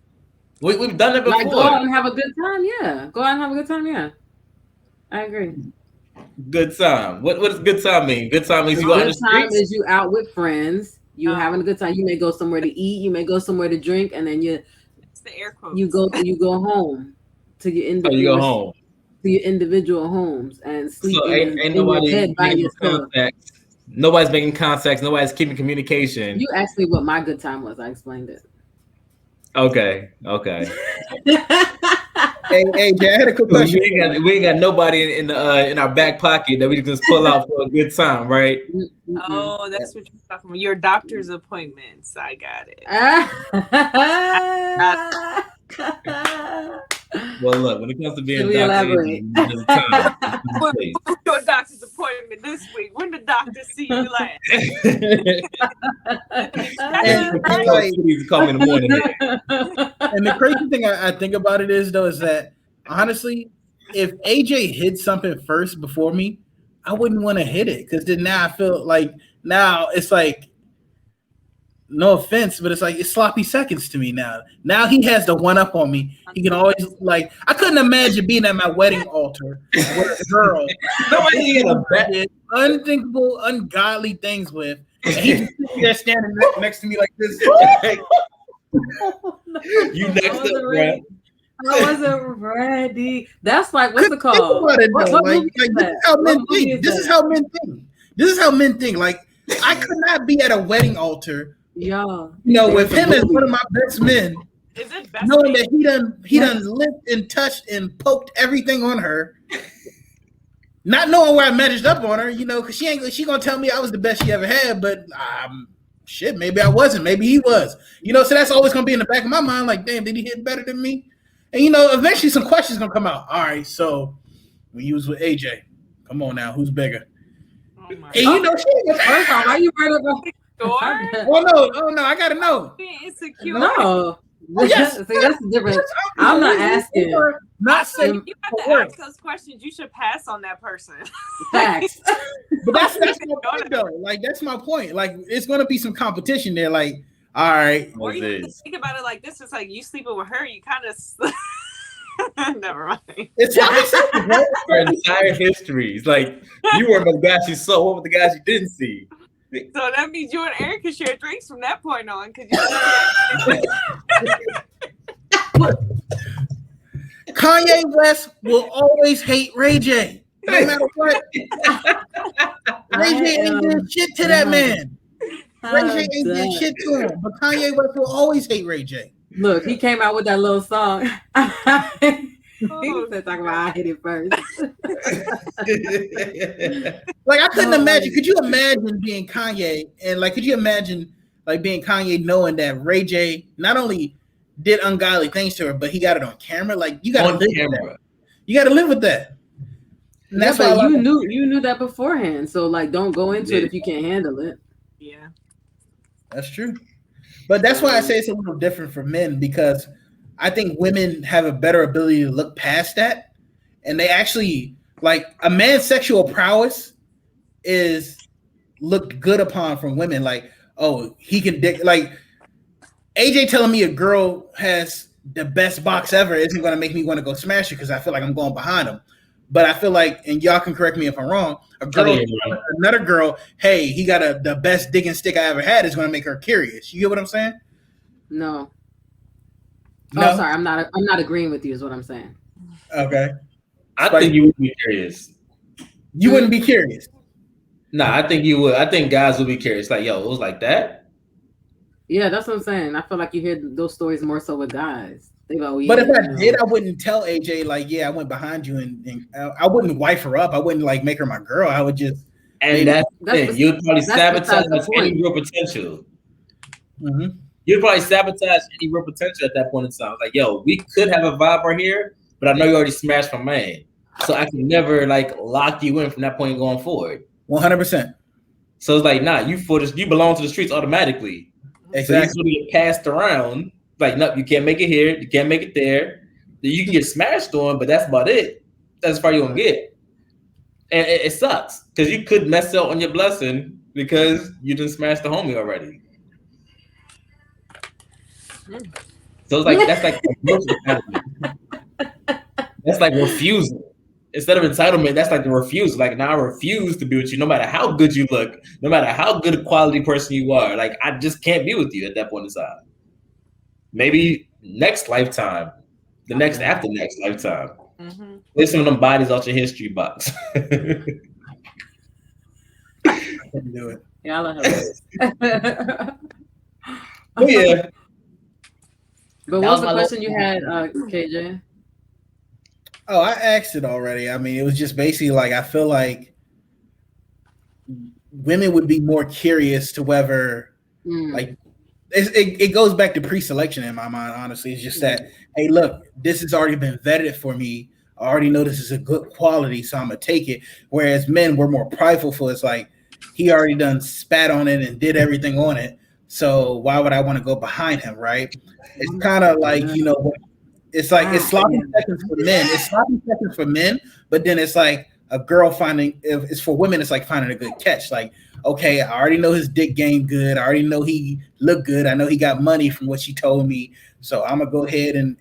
We've done it before. Like, go out and have a good time, yeah. Go out and have a good time, yeah. I agree. Good time. What does good time mean? Good time means you out on the streets? Good time is you out with friends. You having a good time. You may go somewhere to eat. You may go somewhere to drink, and then it's the air quotes. You go home to your individual. You go home to your individual homes and sleep ain't in nobody your bed by yourself. Contact. Nobody's making contacts. Nobody's keeping communication. You asked me what my good time was. I explained it. Okay. Hey, Jay, I had a quick question. We ain't got nobody in our back pocket that we can just pull out for a good time, right? Oh, that's what you're talking about. Your doctor's appointments. I got it. Well, look, when it comes to being a doctor, there's time. Your doctor's appointment this week. When the doctor see you last? Call me in the morning. And the crazy thing I think about it is that honestly, if AJ hit something first before me, I wouldn't want to hit it because then now I feel like it's like, no offense, but it's like it's sloppy seconds to me now. Now he has the one up on me. He can always like I couldn't imagine being at my wedding altar with a girl. Nobody did unthinkable, ungodly things with. And he's sitting there standing next to me like this. You next up, bro. I wasn't ready. That's like what's the call? This is how men think. This is how men think. Like I could not be at a wedding altar. Yeah. You know, with him as one of my best men, Is it best knowing that he done licked and touched and poked everything on her, not knowing where I measured up on her, because she gonna tell me I was the best she ever had, but shit, maybe I wasn't, maybe he was, so that's always gonna be in the back of my mind, like, damn, did he hit better than me? And eventually some questions gonna come out. All right, so when you was with AJ, come on now, who's bigger? Oh my And First off, why you bring up oh no, I gotta know. being insecure? No. Oh, yes. See, that's different. I'm not asking. Not saying You have to ask those questions. You should pass on that person. Facts. But that's my point, though. Like, that's my point. Like, it's gonna be some competition there. Like, all right. Or you have to think about it like this. It's like you sleeping with her, you kind of never mind. It's right? Her entire history. It's like you weren't the guys you saw. What were the guys you didn't see? So that means you and Eric can share drinks from that point on. Kanye West will always hate Ray J. No matter what. Ray J ain't did shit to that man. Ray J ain't did shit to him. But Kanye West will always hate Ray J. Look, he came out with that little song. He said, talking about I hit it first. Like, I couldn't imagine. Could you imagine being Kanye? And like, could you imagine like being Kanye knowing that Ray J not only did ungodly things to her, but he got it on camera? Like, you got to live with that. You got to live with that. And that's why you knew that beforehand. So like, don't go into it if you can't handle it. Yeah, that's true. But that's why I say it's a little different for men, because I think women have a better ability to look past that. And they actually, like, a man's sexual prowess is looked good upon from women. Like, oh, he can like AJ telling me a girl has the best box ever isn't going to make me want to go smash her because I feel like I'm going behind him. But I feel like, and y'all can correct me if I'm wrong, another girl, hey, he got the best digging stick I ever had is going to make her curious. You get what I'm saying? No. No? Oh, sorry, I'm not agreeing with you. Is what I'm saying. Okay. I think you would be curious. You wouldn't be curious. Nah, I think you would. I think guys would be curious. Like, yo, it was like that. Yeah, that's what I'm saying. I feel like you hear those stories more so with guys. They go, yeah, but if I did, I wouldn't tell AJ like, yeah, I went behind you, and I wouldn't wife her up. I wouldn't like make her my girl. I would just. And that's the thing. You'd probably sabotage any real potential. Mm-hmm. You'd probably sabotage any real potential at that point in time. Like, yo, we could have a vibe right here, but I know you already smashed my man, so I can never like lock you in from that point going forward. 100%. So it's like, nah, you belong to the streets automatically. Exactly. So you get passed around. Like, no, you can't make it here. You can't make it there. You can get smashed on, but that's about it. That's as far you're gonna get. And it sucks because you could mess up on your blessing because you didn't smash the homie already. So it's like that's like refusal. Instead of entitlement, that's like the refusal. Like, now I refuse to be with you, no matter how good you look, no matter how good a quality person you are. Like, I just can't be with you at that point in time. Maybe next lifetime, the next after next lifetime. Mm-hmm. Get some of them bodies out your history box. I can do it. Yeah, I love her. Oh, yeah. But what was the question you had, KJ? Oh, I asked it already. I mean, it was just basically like, I feel like women would be more curious to whether, like, it goes back to pre-selection in my mind, honestly. It's just that, hey, look, this has already been vetted for me. I already know this is a good quality, so I'm going to take it. Whereas men were more prideful for it's like, he already done spat on it and did everything on it. So why would I want to go behind him, right? It's kind of like, it's like it's sloppy seconds for men. It's sloppy seconds for men, but then it's like a girl finding. If it's for women, it's like finding a good catch. Like, okay, I already know his dick game good. I already know he looked good. I know he got money from what she told me. So I'm gonna go ahead and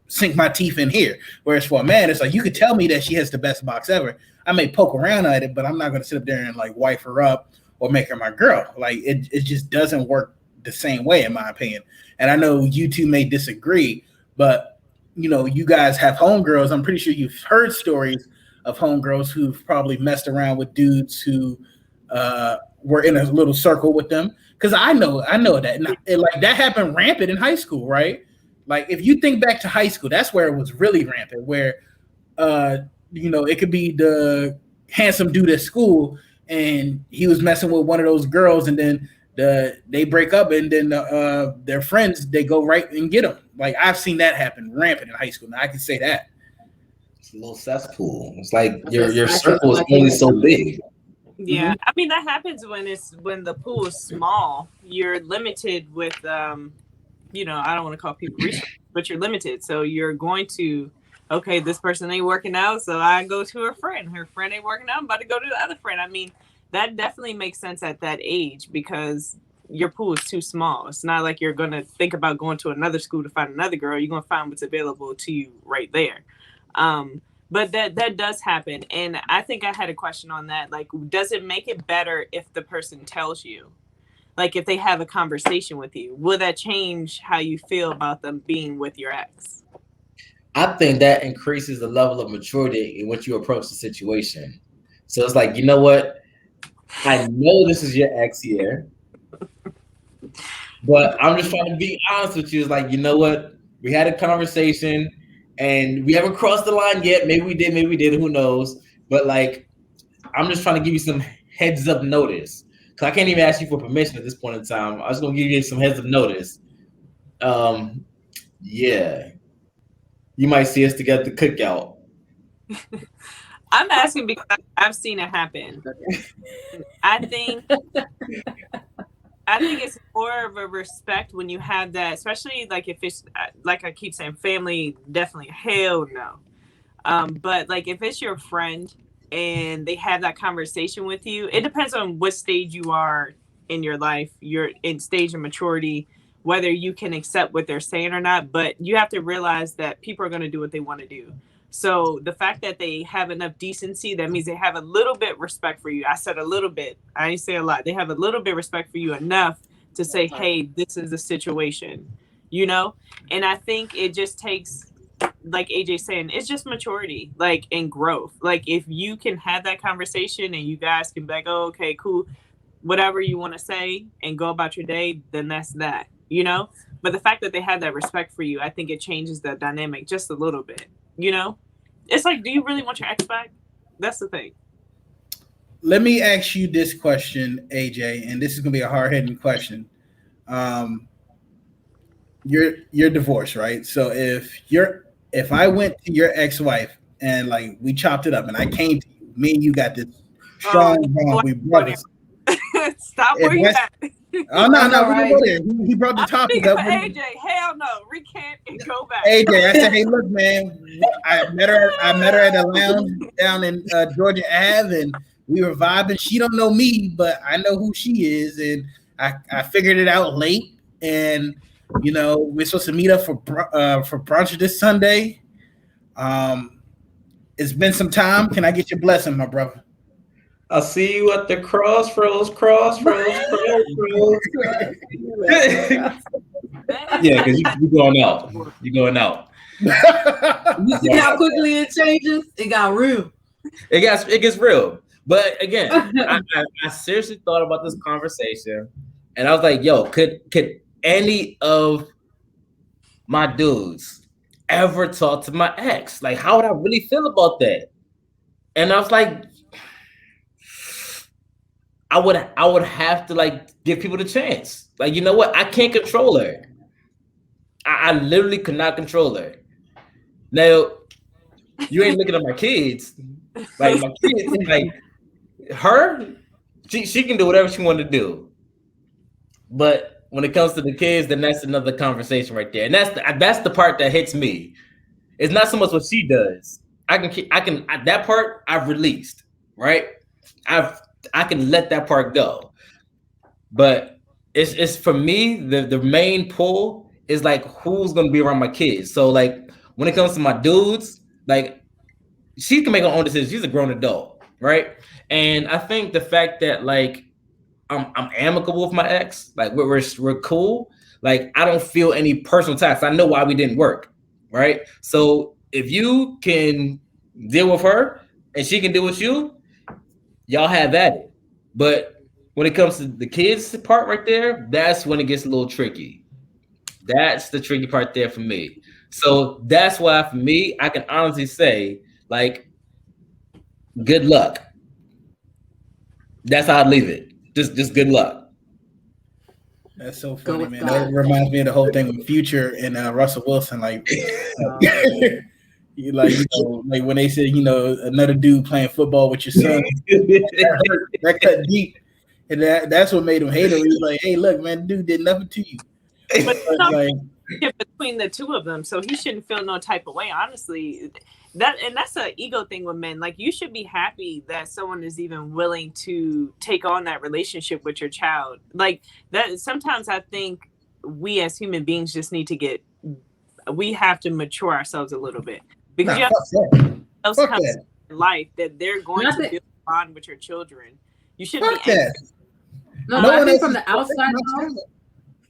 sink my teeth in here. Whereas for a man, it's like you could tell me that she has the best box ever. I may poke around at it, but I'm not gonna sit up there and like wife her up or make her my girl. Like it just doesn't work the same way, in my opinion. And I know you two may disagree. But, you guys have homegirls. I'm pretty sure you've heard stories of homegirls who've probably messed around with dudes who were in a little circle with them. because I know that, and like that happened rampant in high school, right? Like if you think back to high school, that's where it was really rampant. Where, it could be the handsome dude at school, and he was messing with one of those girls, and then they break up, and then their friends they go right and get them. Like I've seen that happen rampant in high school. Now I can say that. It's a little cesspool. It's like your circle is only so big. Yeah, I mean that happens when the pool is small. You're limited with I don't want to call people resources, but you're limited. So you're going to, okay, this person ain't working out, so I go to her friend. Her friend ain't working out, I'm about to go to the other friend. I mean, that definitely makes sense at that age because your pool is too small. It's not like you're gonna think about going to another school to find another girl. You're gonna find what's available to you right there. But that does happen. And I think I had a question on that. Like, does it make it better if the person tells you? Like, if they have a conversation with you, will that change how you feel about them being with your ex? I think that increases the level of maturity in which you approach the situation. So it's like, you know what? I know this is your ex here, but I'm just trying to be honest with you. It's like, you know what? We had a conversation. And we haven't crossed the line yet. Maybe we did. Who knows? But like, I'm just trying to give you some heads up notice. Cause I can't even ask you for permission at this point in time. I was gonna give you some heads up notice. Yeah, you might see us together at the cookout. I'm asking because I've seen it happen. I think it's more of a respect when you have that, especially like if it's like I keep saying, family, definitely hell no. But like if it's your friend and they have that conversation with you, it depends on what stage you are in your life. You're in stage of maturity, whether you can accept what they're saying or not. But you have to realize that people are going to do what they want to do. So the fact that they have enough decency, that means they have a little bit respect for you. I said a little bit. I didn't say a lot. They have a little bit respect for you enough to say, hey, this is the situation, And I think it just takes, like AJ saying, it's just maturity, like, and growth. Like, if you can have that conversation and you guys can be like, oh, okay, cool, whatever you want to say and go about your day, then that's that, But the fact that they have that respect for you, I think it changes the dynamic just a little bit. It's like, do you really want your ex back? That's the thing. Let me ask you this question, AJ, and this is gonna be a hard-hitting question. You're divorced, right? So if I went to your ex-wife and like we chopped it up and I came to you, me and you got this strong bond, we brothers. Stop where you at. Oh no, right. We go there. He brought the topic up. AJ, hell no, recant and go back. AJ, I said, hey, look, man, I met her at a lounge down in Georgia Ave, and we were vibing. She don't know me, but I know who she is, and I figured it out late. And we're supposed to meet up for brunch this Sunday. It's been some time. Can I get your blessing, my brother? I'll see you at the crossroads. Yeah, because you're going out. You're going out. You see how quickly it changes? It got real. It gets real. But again, I seriously thought about this conversation, and I was like, yo, could any of my dudes ever talk to my ex? Like, how would I really feel about that? And I was like, I would have to like give people the chance. Like, you know what? I can't control her. I literally could not control her. Now, you ain't looking at my kids. Like my kids, like her, she can do whatever she want to do. But when it comes to the kids, then that's another conversation right there. And that's the part that hits me. It's not so much what she does. I can that part I've released, right? I can let that part go. But it's for me, the main pull is like who's gonna be around my kids. So like when it comes to my dudes, like she can make her own decisions. She's a grown adult, right? And I think the fact that like I'm amicable with my ex, like we're cool. Like I don't feel any personal ties. I know why we didn't work, right? So if you can deal with her and she can deal with you, y'all have at it. But when it comes to the kids part right there, that's when it gets a little tricky. That's the tricky part there for me. So that's why for me, I can honestly say, like, good luck. That's how I'd leave it. Just good luck. That's so Go funny, with man. God. That reminds me of the whole thing with Future and Russell Wilson. Like, like when they said, another dude playing football with your son, that hurt, that cut deep, and that's what made him hate him. He was like, "Hey, look, man, dude did nothing to you." But Like, between the two of them, so he shouldn't feel no type of way. Honestly, that's an ego thing with men. Like, you should be happy that someone is even willing to take on that relationship with your child. Like that. Sometimes I think we as human beings just need to we have to mature ourselves a little bit, because you have else Fuck comes that. in life that they're going to build a bond with your children. You shouldn't Fuck be that. angry. No, No I one think else is-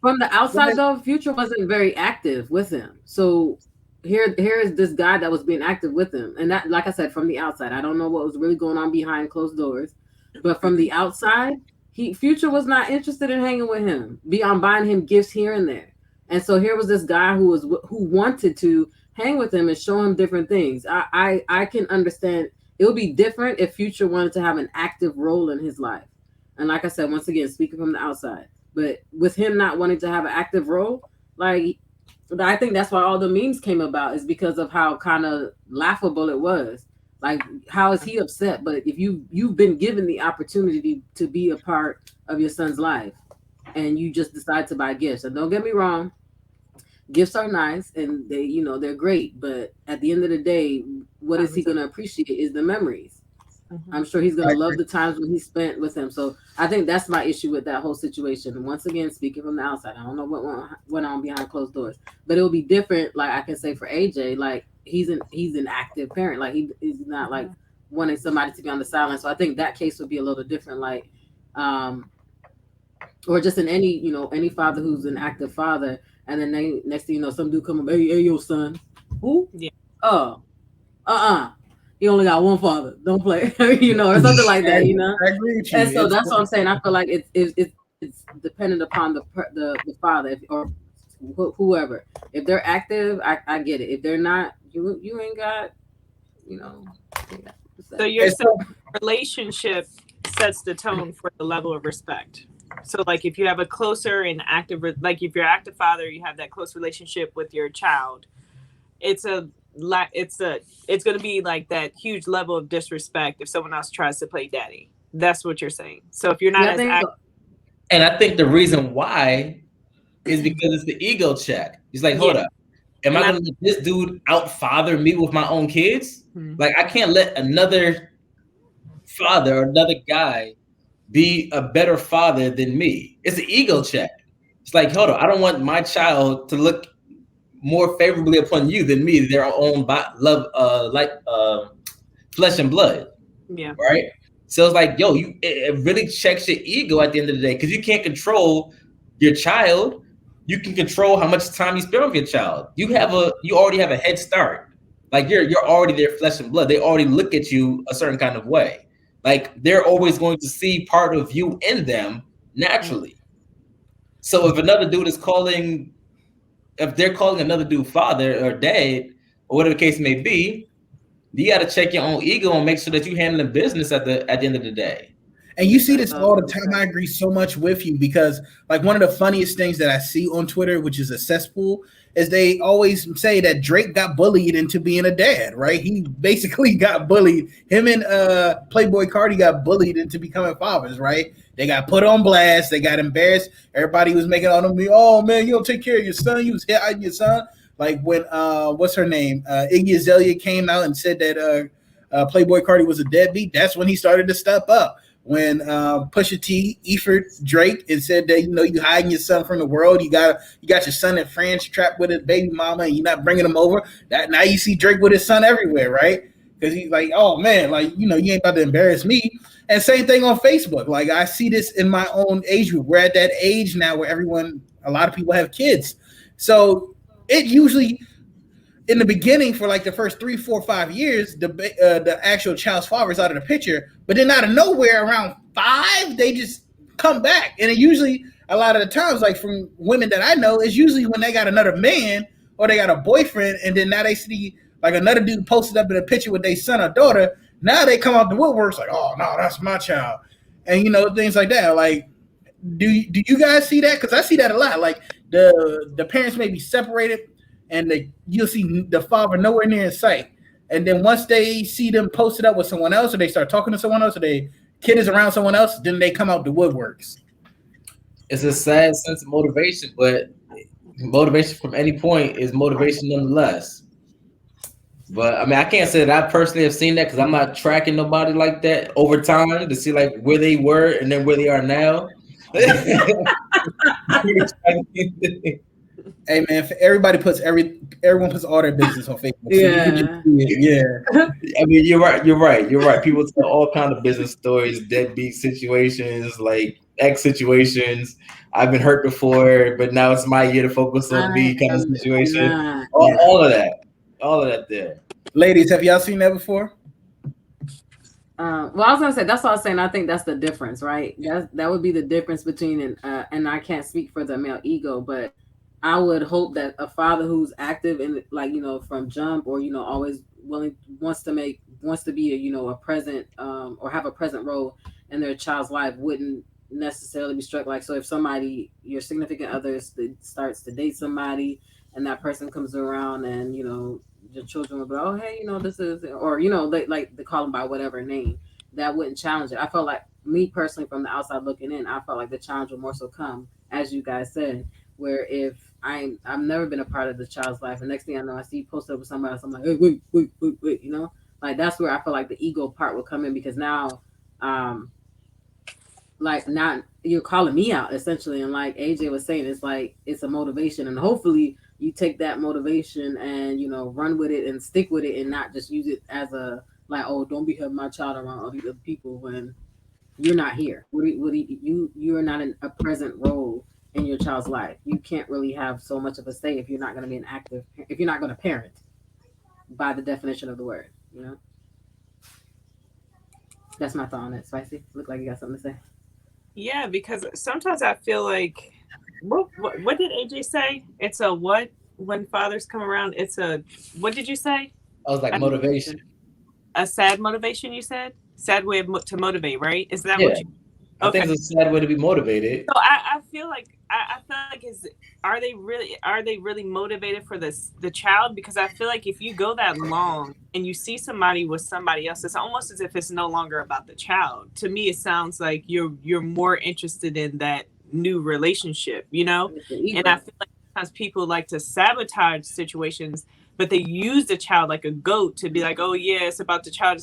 from the outside though, Future wasn't very active with him. So here is this guy that was being active with him, and that, like I said, from the outside, I don't know what was really going on behind closed doors, but from the outside, Future was not interested in hanging with him beyond buying him gifts here and there. And so here was this guy who wanted to hang with him and show him different things. I can understand it would be different if Future wanted to have an active role in his life. And like I said, once again, speaking from the outside, but with him not wanting to have an active role, like, I think that's why all the memes came about, is because of how kind of laughable it was. Like, how is he upset? But if you've been given the opportunity to be a part of your son's life, and you just decide to buy gifts, and don't get me wrong, gifts are nice and they're great, but at the end of the day, what is he going to appreciate is the memories. I'm sure he's going to love the times when he spent with him. So I think that's my issue with that whole situation. Once again, speaking from the outside, I don't know what went on behind closed doors, but it will be different. Like, I can say for AJ, like, he's an active parent. Like, he's not like wanting somebody to be on the sideline. So I think that case would be a little different. Like, or just in any father who's an active father, and then next thing you know, some dude come up, hey, yo, son, who? Yeah. Oh, he only got one father. Don't play, or something like that, I agree with you. And so that's what I'm saying. I feel like it's dependent upon the father, or whoever. If they're active, I get it. If they're not, you ain't got, So your relationship sets the tone for the level of respect. So, like, if you have a closer and active, like if you're an active father, you have that close relationship with your child. It's going to be like that huge level of disrespect if someone else tries to play daddy. That's what you're saying. So if you're not and I think the reason why is because it's the ego check. He's like, hold up, am I going to let this dude out-father me with my own kids? Like, I can't let another father or another guy be a better father than me. It's an ego check. It's like, hold on, I don't want my child to look more favorably upon you than me, their own flesh and blood. Yeah. Right. So it's like, yo, it really checks your ego at the end of the day, because you can't control your child. You can control how much time you spend with your child. You already have a head start. Like, you're already their flesh and blood. They already look at you a certain kind of way. Like, they're always going to see part of you in them naturally. So if another dude is if they're calling another dude father or dad, or whatever the case may be, you got to check your own ego and make sure that you're handling business at the end of the day. And you see this all the time. I agree so much with you, because, like, one of the funniest things that I see on Twitter, which is a cesspool, is they always say that Drake got bullied into being a dad, right? He basically got bullied. Him and Playboy Cardi got bullied into becoming fathers, right? They got put on blast. They got embarrassed. Everybody was making all them, oh, man, you don't take care of your son. You was hitting your son. Like, when, what's her name? Iggy Azalea came out and said that Playboy Cardi was a deadbeat. That's when he started to step up. When Pusha T effered Drake and said that, you hiding your son from the world, you got your son in France trapped with his baby mama, and you're not bringing him over. That now you see Drake with his son everywhere, right? Because he's like, oh man, like, you ain't about to embarrass me. And same thing on Facebook. Like, I see this in my own age group. We're at that age now where a lot of people have kids, so it usually, in the beginning, for like the first 3, 4, 5 years, the actual child's father is out of the picture. But then out of nowhere, around 5, they just come back. And it usually, a lot of the times, like from women that I know, it's usually when they got another man or they got a boyfriend, and then now they see like another dude posted up in a picture with their son or daughter. Now they come out the woodworks like, oh no, that's my child, and things like that. Like, do you guys see that? Because I see that a lot. Like the parents may be separated, and you'll see the father nowhere near in sight. And then once they see them posted up with someone else, or they start talking to someone else, or their kid is around someone else, then they come out the woodworks. It's a sad sense of motivation, but motivation from any point is motivation nonetheless. But I mean, I can't say that I personally have seen that because I'm not tracking nobody like that over time to see like where they were and then where they are now. Hey man, everyone puts all their business on Facebook. Yeah. I mean, you're right. People tell all kind of business stories, deadbeat situations, like X situations. I've been hurt before, but now it's my year to focus on me kind of situation. All of that there. Ladies, have y'all seen that before? Well, I was gonna say that's what I was saying. I think that's the difference, right? That would be the difference between and I can't speak for the male ego, but I would hope that a father who's active and like from jump or always wants to be a present or have a present role in their child's life wouldn't necessarily be struck. Like, so if somebody, your significant other starts to date somebody and that person comes around and your children will be, oh hey, this is, or they call them by whatever name, that wouldn't challenge it. I felt like, me personally, from the outside looking in, I felt like the challenge would more so come, as you guys said, where if I've never been a part of the child's life, and next thing I know, I see you posted up with somebody else, I'm like, hey, wait, like that's where I feel like the ego part will come in, because now like, not, you're calling me out essentially, and like AJ was saying, it's like it's a motivation, and hopefully you take that motivation and run with it and stick with it, and not just use it as a like, oh, don't be having my child around all these other people when you're not here. You are not in a present role in your child's life. You can't really have so much of a say if you're not going to be if you're not going to parent by the definition of the word. That's my thought on it. Spicy, look like you got something to say. Yeah, because sometimes I feel like, what did AJ say? It's a what? When fathers come around, it's a, what did you say? I was like, motivation. A sad motivation, you said? Sad way to motivate, right? Is that what you... I think it's a sad way to be motivated. So I feel like are they really motivated for the child? Because I feel like if you go that long and you see somebody with somebody else, it's almost as if it's no longer about the child. To me, it sounds like you're more interested in that new relationship, And I feel like sometimes people like to sabotage situations, but they use the child like a goat to be like, oh yeah, it's about the child,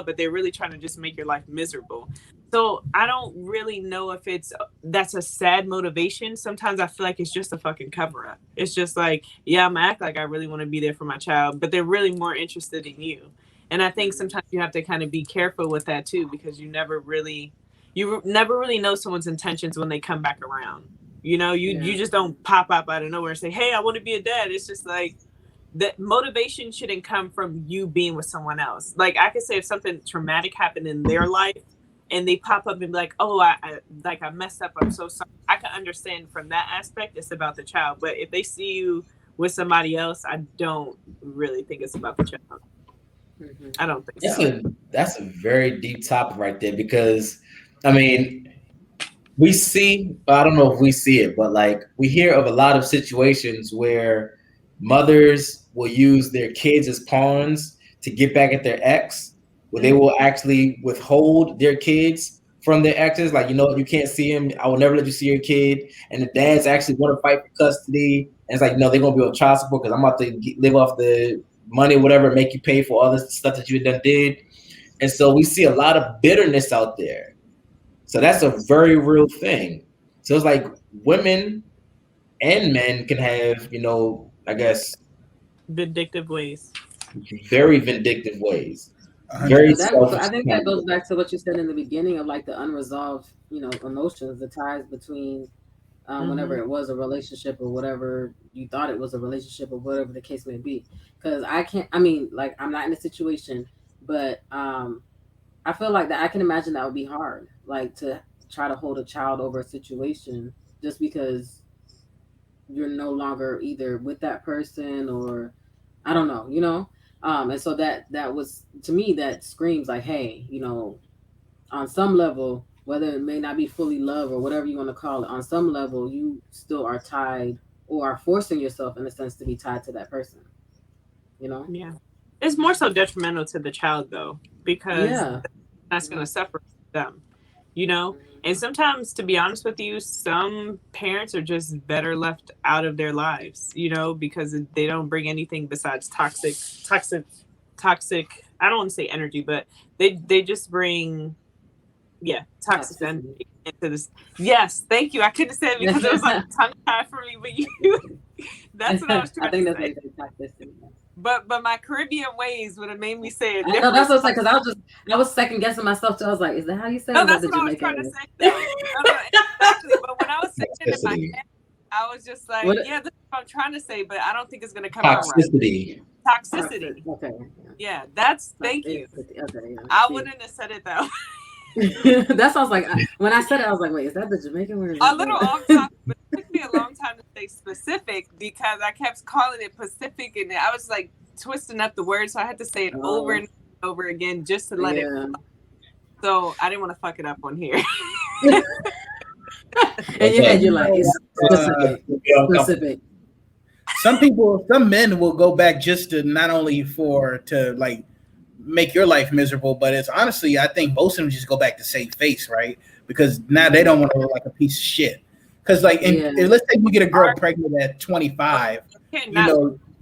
but they're really trying to just make your life miserable. So I don't really know if that's a sad motivation. Sometimes I feel like it's just a fucking cover up. It's just like, yeah, I'm gonna act like I really want to be there for my child, but they're really more interested in you. And I think sometimes you have to kind of be careful with that too, because you never really know someone's intentions when they come back around. You just don't pop up out of nowhere and say, hey, I want to be a dad. It's just like, that motivation shouldn't come from you being with someone else. Like, I could say if something traumatic happened in their life and they pop up and be like, oh, I messed up, I'm so sorry. I can understand from that aspect, it's about the child. But if they see you with somebody else, I don't really think it's about the child. Mm-hmm. I don't think so. That's a very deep topic right there, because, I mean, we see, I don't know if we see it, but like we hear of a lot of situations where mothers will use their kids as pawns to get back at their ex, where they will actually withhold their kids from their exes. Like, you can't see him. I will never let you see your kid. And the dads actually want to fight for custody. And it's like, no, they're going to be on child support because I'm about to live off the money or whatever, make you pay for all this stuff that you done did. And so we see a lot of bitterness out there. So that's a very real thing. So it's like women and men can have, I guess, vindictive ways. Very vindictive ways. I think that goes back to what you said in the beginning of like the unresolved, emotions, the ties between whenever it was a relationship or whatever you thought it was a relationship or whatever the case may be. Because I'm not in a situation, but I feel like that I can imagine that would be hard, like to try to hold a child over a situation just because you're no longer either with that person or I don't know, and so that was to me that screams like, hey, on some level, whether it may not be fully love or whatever you want to call it, on some level you still are tied or are forcing yourself in a sense to be tied to that person. Yeah, it's more so detrimental to the child though, because that's going to separate them. And sometimes, to be honest with you, some parents are just better left out of their lives, because they don't bring anything besides toxic. I don't want to say energy, but they just bring, toxic energy into this. Yes, thank you. I couldn't have said it because it was like tongue tied for me, but that's what I was trying to say. Toxicity. But my Caribbean ways would have made me say it. I know that's what I was like, because I was second guessing myself too. I was like, is that how you say it? No, that's what I was trying to say. No, exactly. But when I was saying it in my head, I was just like, this is what I'm trying to say, but I don't think it's gonna come out right. Toxicity. Okay. Yeah, thank you. Okay, yeah. I wouldn't have said it though. That sounds like when I said it, I was like, wait, is that the Jamaican word? A little off topic, but it took me a long time to say specific because I kept calling it Pacific, and I was like twisting up the word, so I had to say it over and over again just to let it. So I didn't want to fuck it up on here. And you're like, it's specific. Some men will go back just to not only to like make your life miserable, but it's honestly, I think most of them just go back to save face, right? Because now they don't want to look like a piece of shit. Because like, and let's say we get a girl pregnant at 25,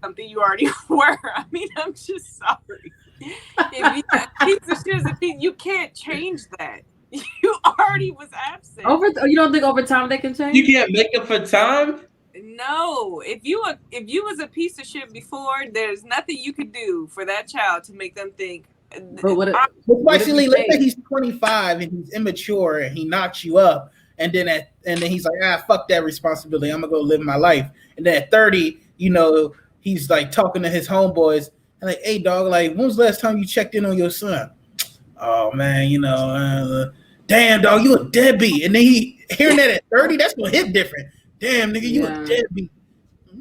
something you already were. I mean, I'm just sorry. If you piece of shit is a piece, you can't change that. You already was absent. You don't think over time they can change? You can't make up for time. No, if you was a piece of shit before, there's nothing you could do for that child to make them think. But especially, let's say he's 25 and he's immature and he knocks you up, and then he's like, fuck that responsibility. I'm gonna go live my life. And then at 30, he's like talking to his homeboys and like, hey dog, like when was the last time you checked in on your son? Oh man, damn dog, you a deadbeat. And then he hearing that at 30, that's gonna hit different. Damn, nigga, you a deadbeat.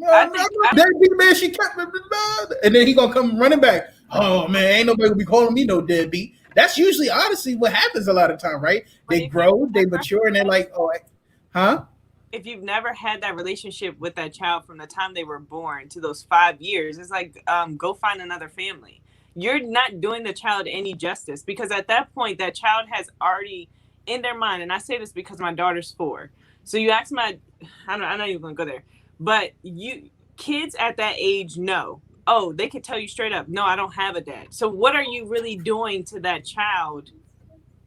I'm a deadbeat, man. She kept me. And then he gonna come running back. Oh, man, ain't nobody gonna be calling me no deadbeat. That's usually, honestly, what happens a lot of time, right? They grow, they mature, and they're like, If you've never had that relationship with that child from the time they were born to those 5 years, it's like, go find another family. You're not doing the child any justice because at that point, that child has already in their mind, and I say this because my daughter's 4. So you ask I'm not even gonna go there, but kids at that age know, they can tell you straight up, no, I don't have a dad. So what are you really doing to that child?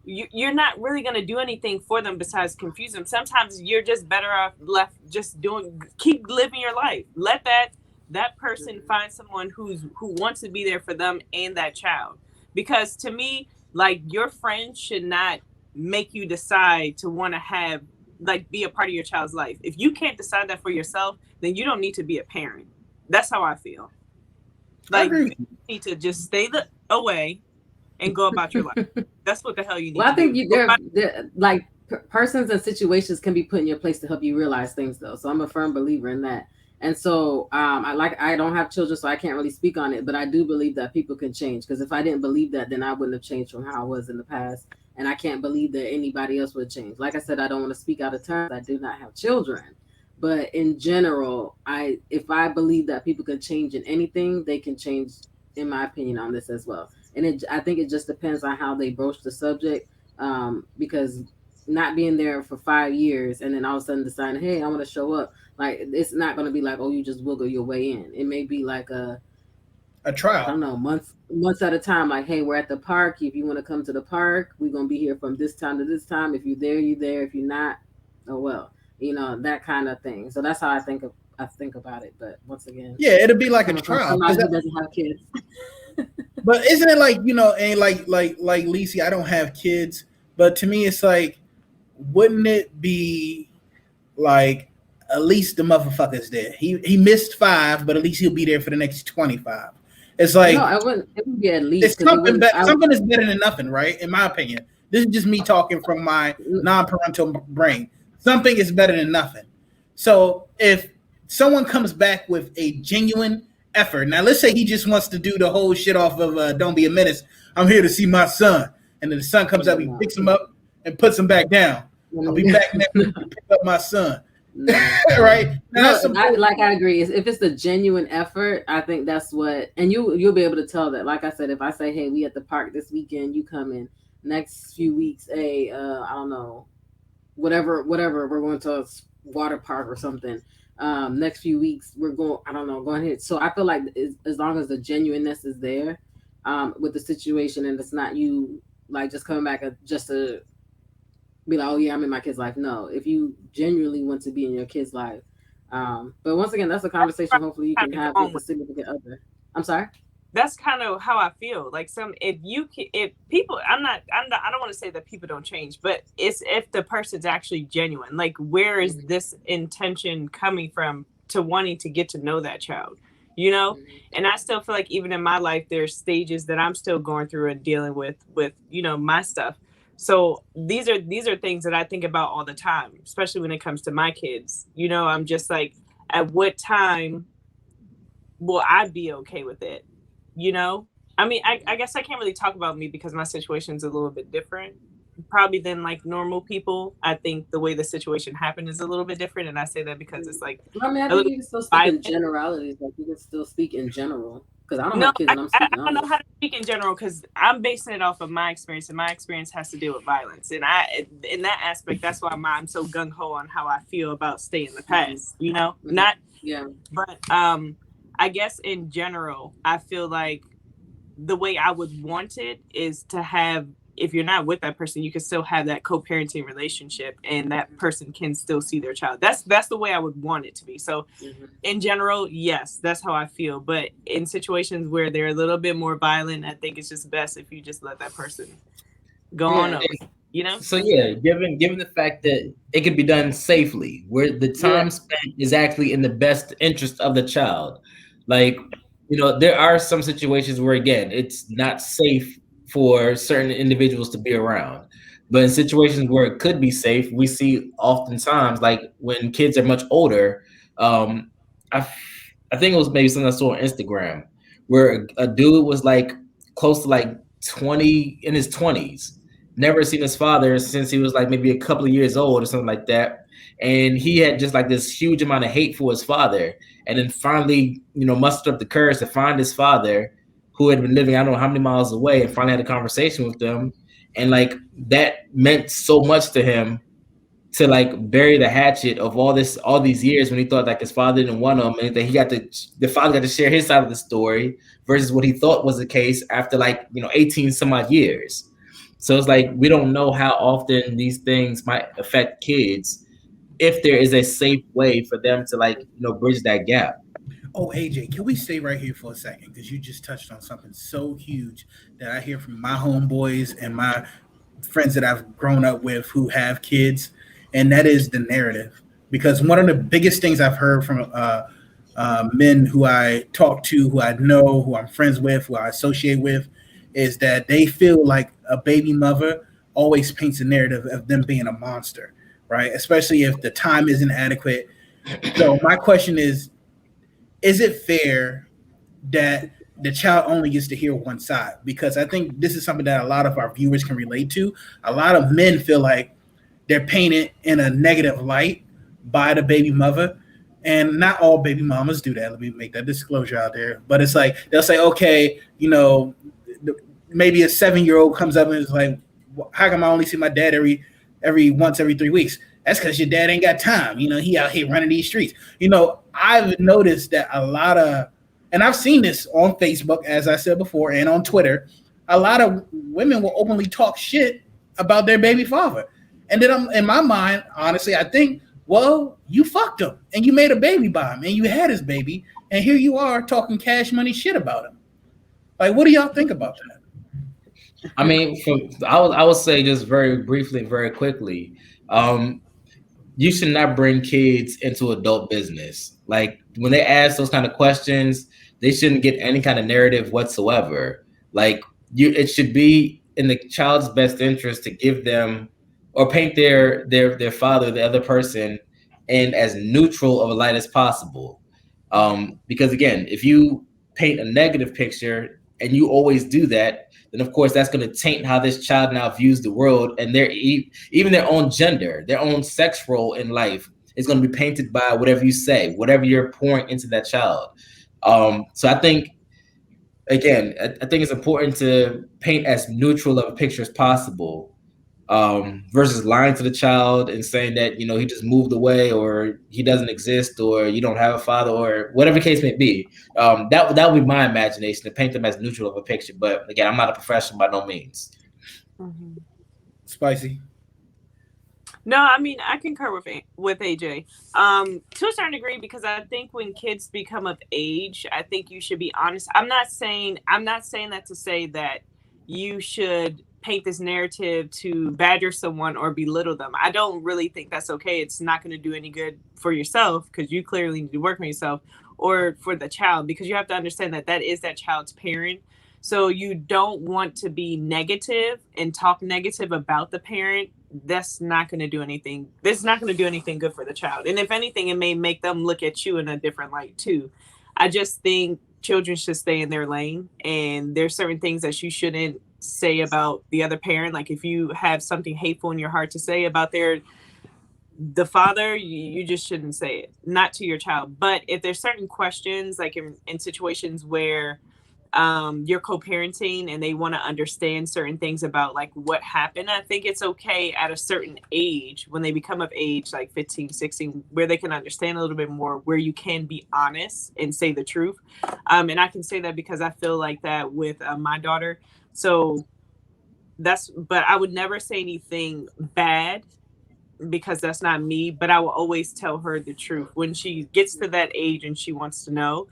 You're not really gonna do anything for them besides confuse them. Sometimes you're just better off left just keep living your life. Let that person find someone who wants to be there for them and that child. Because to me, like your friends should not make you decide to want to be a part of your child's life. If you can't decide that for yourself, then you don't need to be a parent. That's how I feel. Like you need to just stay away and go about your life. That's what the hell you need. Well, I think persons and situations can be put in your place to help you realize things, though. So I'm a firm believer in that. And so I don't have children, so I can't really speak on it. But I do believe that people can change. Because if I didn't believe that, then I wouldn't have changed from how I was in the past. And I can't believe that anybody else would change. Like I said, I don't want to speak out of turn. I do not have children. But in general, if I believe that people can change in anything, they can change, in my opinion, on this as well. And I think it just depends on how they broach the subject. Because not being there for 5 years and then all of a sudden deciding, hey, I want to show up. Like, it's not going to be like, you just wiggle your way in. It may be like a trial. I don't know, months at a time. Like, hey, we're at the park. If you want to come to the park, we're going to be here from this time to this time. If you're there, you're there. If you're not, oh well. That kind of thing. So that's how I think about it. But once again, it'll be like a trial. Somebody who doesn't have kids. But isn't it like, and like Lacey, I don't have kids, but to me it's like, wouldn't it be like at least the motherfucker's there? He missed 5, but at least he'll be there for the next 25. It's like, no, it wouldn't be at least. It's something is better than nothing, right? In my opinion. This is just me talking from my non-parental brain. Something is better than nothing. So if someone comes back with a genuine effort, now let's say he just wants to do the whole shit off of Don't Be a Menace. I'm here to see my son. And then the son comes up, he picks him up and puts him back down. I'll be back next week to pick up my son. Right? Now, I agree. If it's a genuine effort, I think that's what, and you'll be able to tell that. Like I said, if I say, hey, we at the park this weekend, you come in next few weeks, hey, I don't know, whatever, we're going to a water park or something. Next few weeks, we're going, I don't know, going ahead. So I feel like as long as the genuineness is there with the situation, and it's not you like just coming back just to be like, oh yeah, I'm in my kid's life. No, if you genuinely want to be in your kid's life. But once again, that's a conversation hopefully you can have with a significant other. I'm sorry? That's kind of how I feel. Like if people, I don't want to say that people don't change, but it's if the person's actually genuine. Like, where is this intention coming from to wanting to get to know that child? You know, and I still feel like even in my life, there's stages that I'm still going through and dealing with, you know, my stuff. So these are things that I think about all the time, especially when it comes to my kids. You know, I'm just like, at what time will I be okay with it? You know, I mean, I guess I can't really talk about me because my situation's a little bit different, probably than like normal people. I think the way the situation happened is a little bit different, and I say that because it's like, I mean, I think you can still speak in generalities. Like, you can still speak in general. Because I don't have kids, and I'm speaking. I don't know how to speak in general because I'm basing it off of my experience, and my experience has to deal with violence. And in that aspect, that's why I'm so gung ho on how I feel about staying in the past. You know, but I guess in general, I feel like the way I would want it is to have, if you're not with that person, you can still have that co-parenting relationship, and that person can still see their child. That's the way I would want it to be. So in general, yes, that's how I feel. But in situations where they're a little bit more violent, I think it's just best if you just let that person go on over, you know? So yeah, given the fact that it can be done safely, where the time spent is actually in the best interest of the child. Like, you know, there are some situations where, again, it's not safe for certain individuals to be around. But in situations where it could be safe, we see oftentimes, like when kids are much older, I think it was maybe something I saw on Instagram, where a dude was like close to like 20, in his 20s, never seen his father since he was like maybe a couple of years old or something like that. And he had just like this huge amount of hate for his father. And then finally, you know, mustered up the courage to find his father, who had been living, I don't know how many miles away, and finally had a conversation with them. And like, that meant so much to him to like bury the hatchet of all these years when he thought like his father didn't want him, and that the father got to share his side of the story versus what he thought was the case after like, you know, 18 some odd years. So it's like, we don't know how often these things might affect kids if there is a safe way for them to like, you know, bridge that gap. Oh, AJ, can we stay right here for a second? Because you just touched on something so huge that I hear from my homeboys and my friends that I've grown up with who have kids, and that is the narrative. Because one of the biggest things I've heard from men who I talk to, who I know, who I'm friends with, who I associate with, is that they feel like a baby mother always paints a narrative of them being a monster, right? Especially if the time isn't adequate. So my question is it fair that the child only gets to hear one side? Because I think this is something that a lot of our viewers can relate to. A lot of men feel like they're painted in a negative light by the baby mother. And not all baby mamas do that. Let me make that disclosure out there. But it's like, they'll say, okay, you know, maybe a 7-year-old comes up and is like, how come I only see my dad every 3 weeks? That's because your dad ain't got time. You know, he out here running these streets. You know, I've noticed that a lot of, and I've seen this on Facebook, as I said before, and on Twitter, a lot of women will openly talk shit about their baby father. And then in my mind, honestly, I think, well, you fucked him and you made a baby by him and you had his baby. And here you are talking cash money shit about him. Like, what do y'all think about that? I mean, I would say just very briefly, very quickly, you should not bring kids into adult business. Like, when they ask those kind of questions, they shouldn't get any kind of narrative whatsoever. Like, it should be in the child's best interest to give them or paint their father, the other person, in as neutral of a light as possible. Because again, if you paint a negative picture and you always do that, then of course that's going to taint how this child now views the world, and even their own gender, their own sex role in life is going to be painted by whatever you say, whatever you're pouring into that child. So I think, again, I think it's important to paint as neutral of a picture as possible, versus lying to the child and saying that, he just moved away or he doesn't exist or you don't have a father or whatever the case may be. That would be my imagination, to paint them as neutral of a picture. But again, I'm not a professional by no means. Mm-hmm. Spicy. No, I mean, I concur with AJ to a certain degree, because I think when kids become of age, I think you should be honest. I'm not saying that to say that you should paint this narrative to badger someone or belittle them. I don't really think that's okay. It's not going to do any good for yourself, because you clearly need to work on yourself, or for the child, because you have to understand that is that child's parent. So you don't want to be negative and talk negative about the parent. That's not going to do anything. This is not going to do anything good for the child. And if anything, it may make them look at you in a different light too. I just think children should stay in their lane, and there's certain things that you shouldn't say about the other parent. Like if you have something hateful in your heart to say about the father, you just shouldn't say it, not to your child. But if there's certain questions, like in situations where you're co-parenting and they want to understand certain things about like what happened, I think it's okay at a certain age, when they become of age, like 15, 16, where they can understand a little bit more, where you can be honest and say the truth. And I can say that because I feel like that with my daughter. So but I would never say anything bad, because that's not me, but I will always tell her the truth when she gets to that age and she wants to know.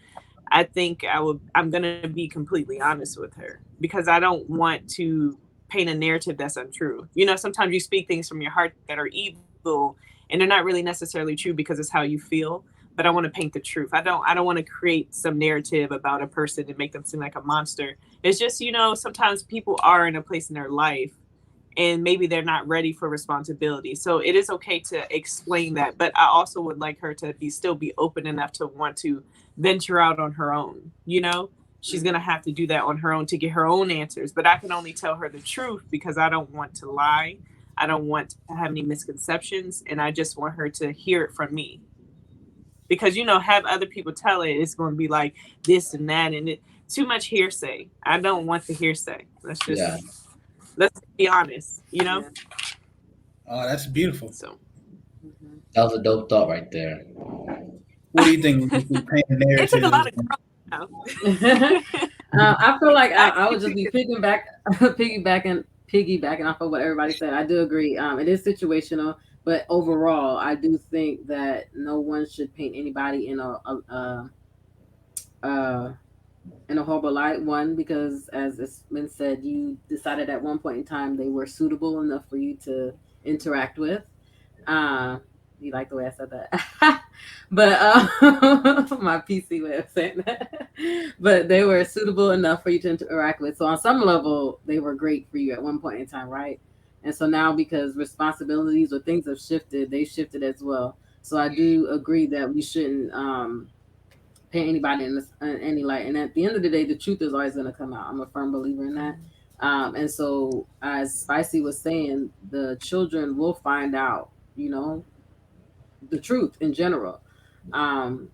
I think I'm going to be completely honest with her, because I don't want to paint a narrative that's untrue. Sometimes you speak things from your heart that are evil, and they're not really necessarily true because it's how you feel. But I want to paint the truth. I don't want to create some narrative about a person and make them seem like a monster. It's just, sometimes people are in a place in their life and maybe they're not ready for responsibility. So it is okay to explain that. But I also would like her to still be open enough to want to venture out on her own. She's going to have to do that on her own to get her own answers. But I can only tell her the truth, because I don't want to lie. I don't want to have any misconceptions. And I just want her to hear it from me. Because, have other people tell it, it's going to be like this and that, and too much hearsay. I don't want the hearsay. Let's be honest, Oh, that's beautiful. So That was a dope thought right there. What do you think? It took a lot of growth now. I feel like I would just be piggybacking off of what everybody said. I do agree. It is situational. But overall, I do think that no one should paint anybody in a horrible light. One, because as it's been said, you decided at one point in time they were suitable enough for you to interact with. You like the way I said that? But my PC way of saying that. But they were suitable enough for you to interact with. So on some level, they were great for you at one point in time, right? And so now, because responsibilities or things have shifted, they shifted as well. So I do agree that we shouldn't paint anybody in any light. And at the end of the day, the truth is always going to come out. I'm a firm believer in that. And so, as Spicy was saying, the children will find out, the truth in general. And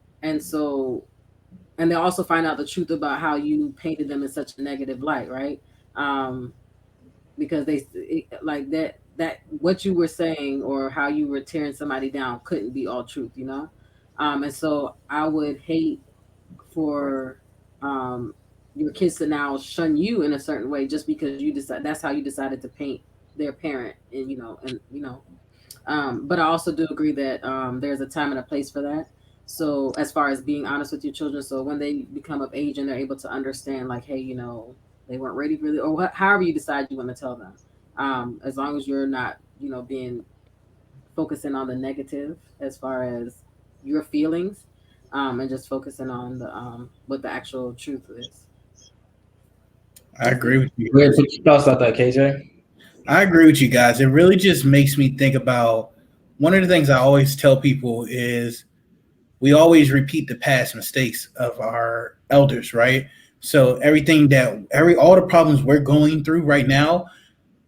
they also find out the truth about how you painted them in such a negative light, right? Because that what you were saying or how you were tearing somebody down couldn't be all truth, and so I would hate for your kids to now shun you in a certain way just because you decide that's how you decided to paint their parent, but I also do agree that there's a time and a place for that. So as far as being honest with your children, so when they become of age and they're able to understand, like, hey, they weren't ready for it, or however you decide you want to tell them, as long as you're not, being focusing on the negative as far as your feelings, and just focusing on the what the actual truth is. I agree with you. Wait, put your thoughts out there, KJ. I agree with you guys. It really just makes me think about one of the things I always tell people is we always repeat the past mistakes of our elders, right? So all the problems we're going through right now,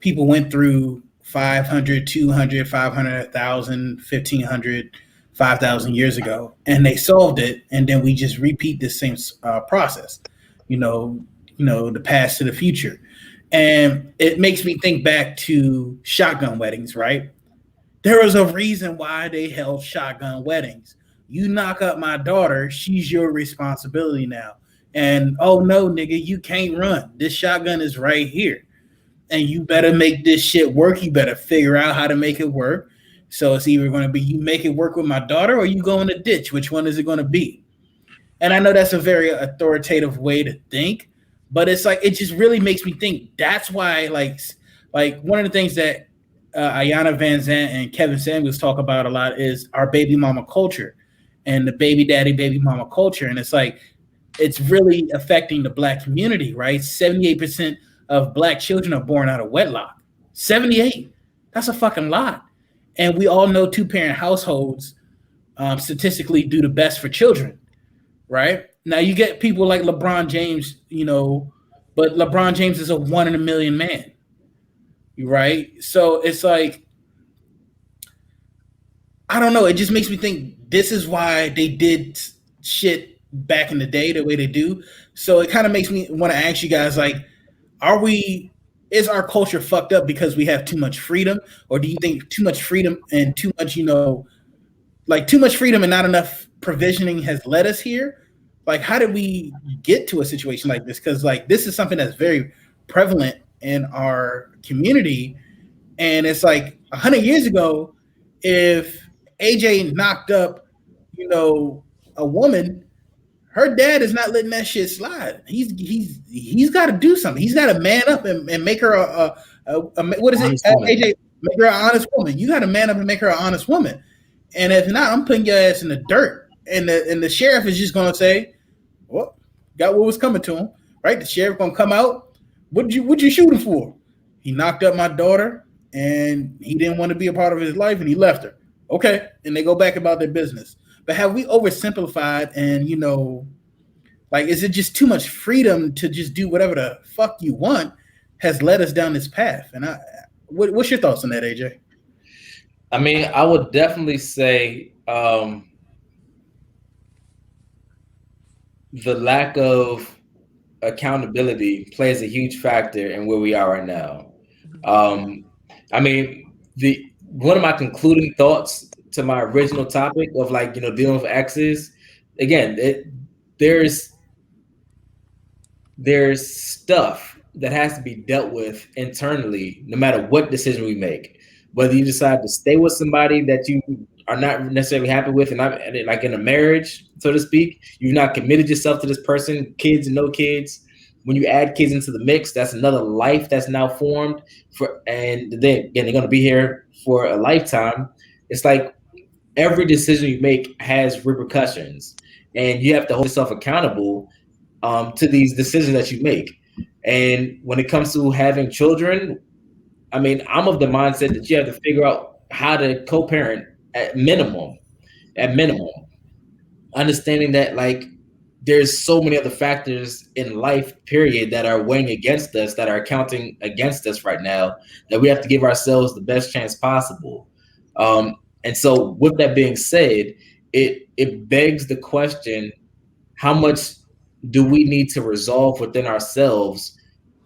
people went through 500, 200, 500, 1,000, 1,500, 5,000 years ago, and they solved it. And then we just repeat the same process, the past to the future. And it makes me think back to shotgun weddings, right? There was a reason why they held shotgun weddings. You knock up my daughter, she's your responsibility now. And oh no, nigga, you can't run. This shotgun is right here. And you better make this shit work. You better figure out how to make it work. So it's either going to be you make it work with my daughter or you go in the ditch. Which one is it going to be? And I know that's a very authoritative way to think, but it's like, it just really makes me think. That's why, like one of the things that Ayanna Van Zant and Kevin Samuels talk about a lot is our baby mama culture and the baby daddy, baby mama culture. And it's like, it's really affecting the Black community, right? 78% of Black children are born out of wedlock. 78. That's a fucking lot. And we all know two-parent households statistically do the best for children, right? Now you get people like LeBron James, but LeBron James is a 1 in a million man, right? So it's like, I don't know. It just makes me think this is why they did shit back in the day the way they do. So it kind of makes me want to ask you guys, like, is our culture fucked up because we have too much freedom? Or do you think too much freedom and too much, too much freedom and not enough provisioning has led us here? Like, how did we get to a situation like this? Because, like, this is something that's very prevalent in our community. And it's like 100 years ago, if AJ knocked up, a woman, her dad is not letting that shit slide. He's got to do something. He's got to man up and make her what is it? AJ, make her an honest woman. You got to man up and make her an honest woman. And if not, I'm putting your ass in the dirt. And the sheriff is just gonna say, "Well, got what was coming to him." Right? The sheriff gonna come out. What'd you shoot him for? He knocked up my daughter, and he didn't want to be a part of his life, and he left her. Okay, and they go back about their business. But have we oversimplified and, is it just too much freedom to just do whatever the fuck you want has led us down this path? And what's your thoughts on that, AJ? I mean, I would definitely say the lack of accountability plays a huge factor in where we are right now. I mean, one of my concluding thoughts to my original topic of dealing with exes, again, there's stuff that has to be dealt with internally, no matter what decision we make. Whether you decide to stay with somebody that you are not necessarily happy with, and not like in a marriage, so to speak, you've not committed yourself to this person, kids and no kids. When you add kids into the mix, that's another life that's now formed and then they're going to be here for a lifetime. It's like every decision you make has repercussions, and you have to hold yourself accountable to these decisions that you make. And when it comes to having children, I mean, I'm of the mindset that you have to figure out how to co-parent at minimum, understanding that there's so many other factors in life, period, that are weighing against us, that are counting against us right now, that we have to give ourselves the best chance possible. And so with that being said, it begs the question, how much do we need to resolve within ourselves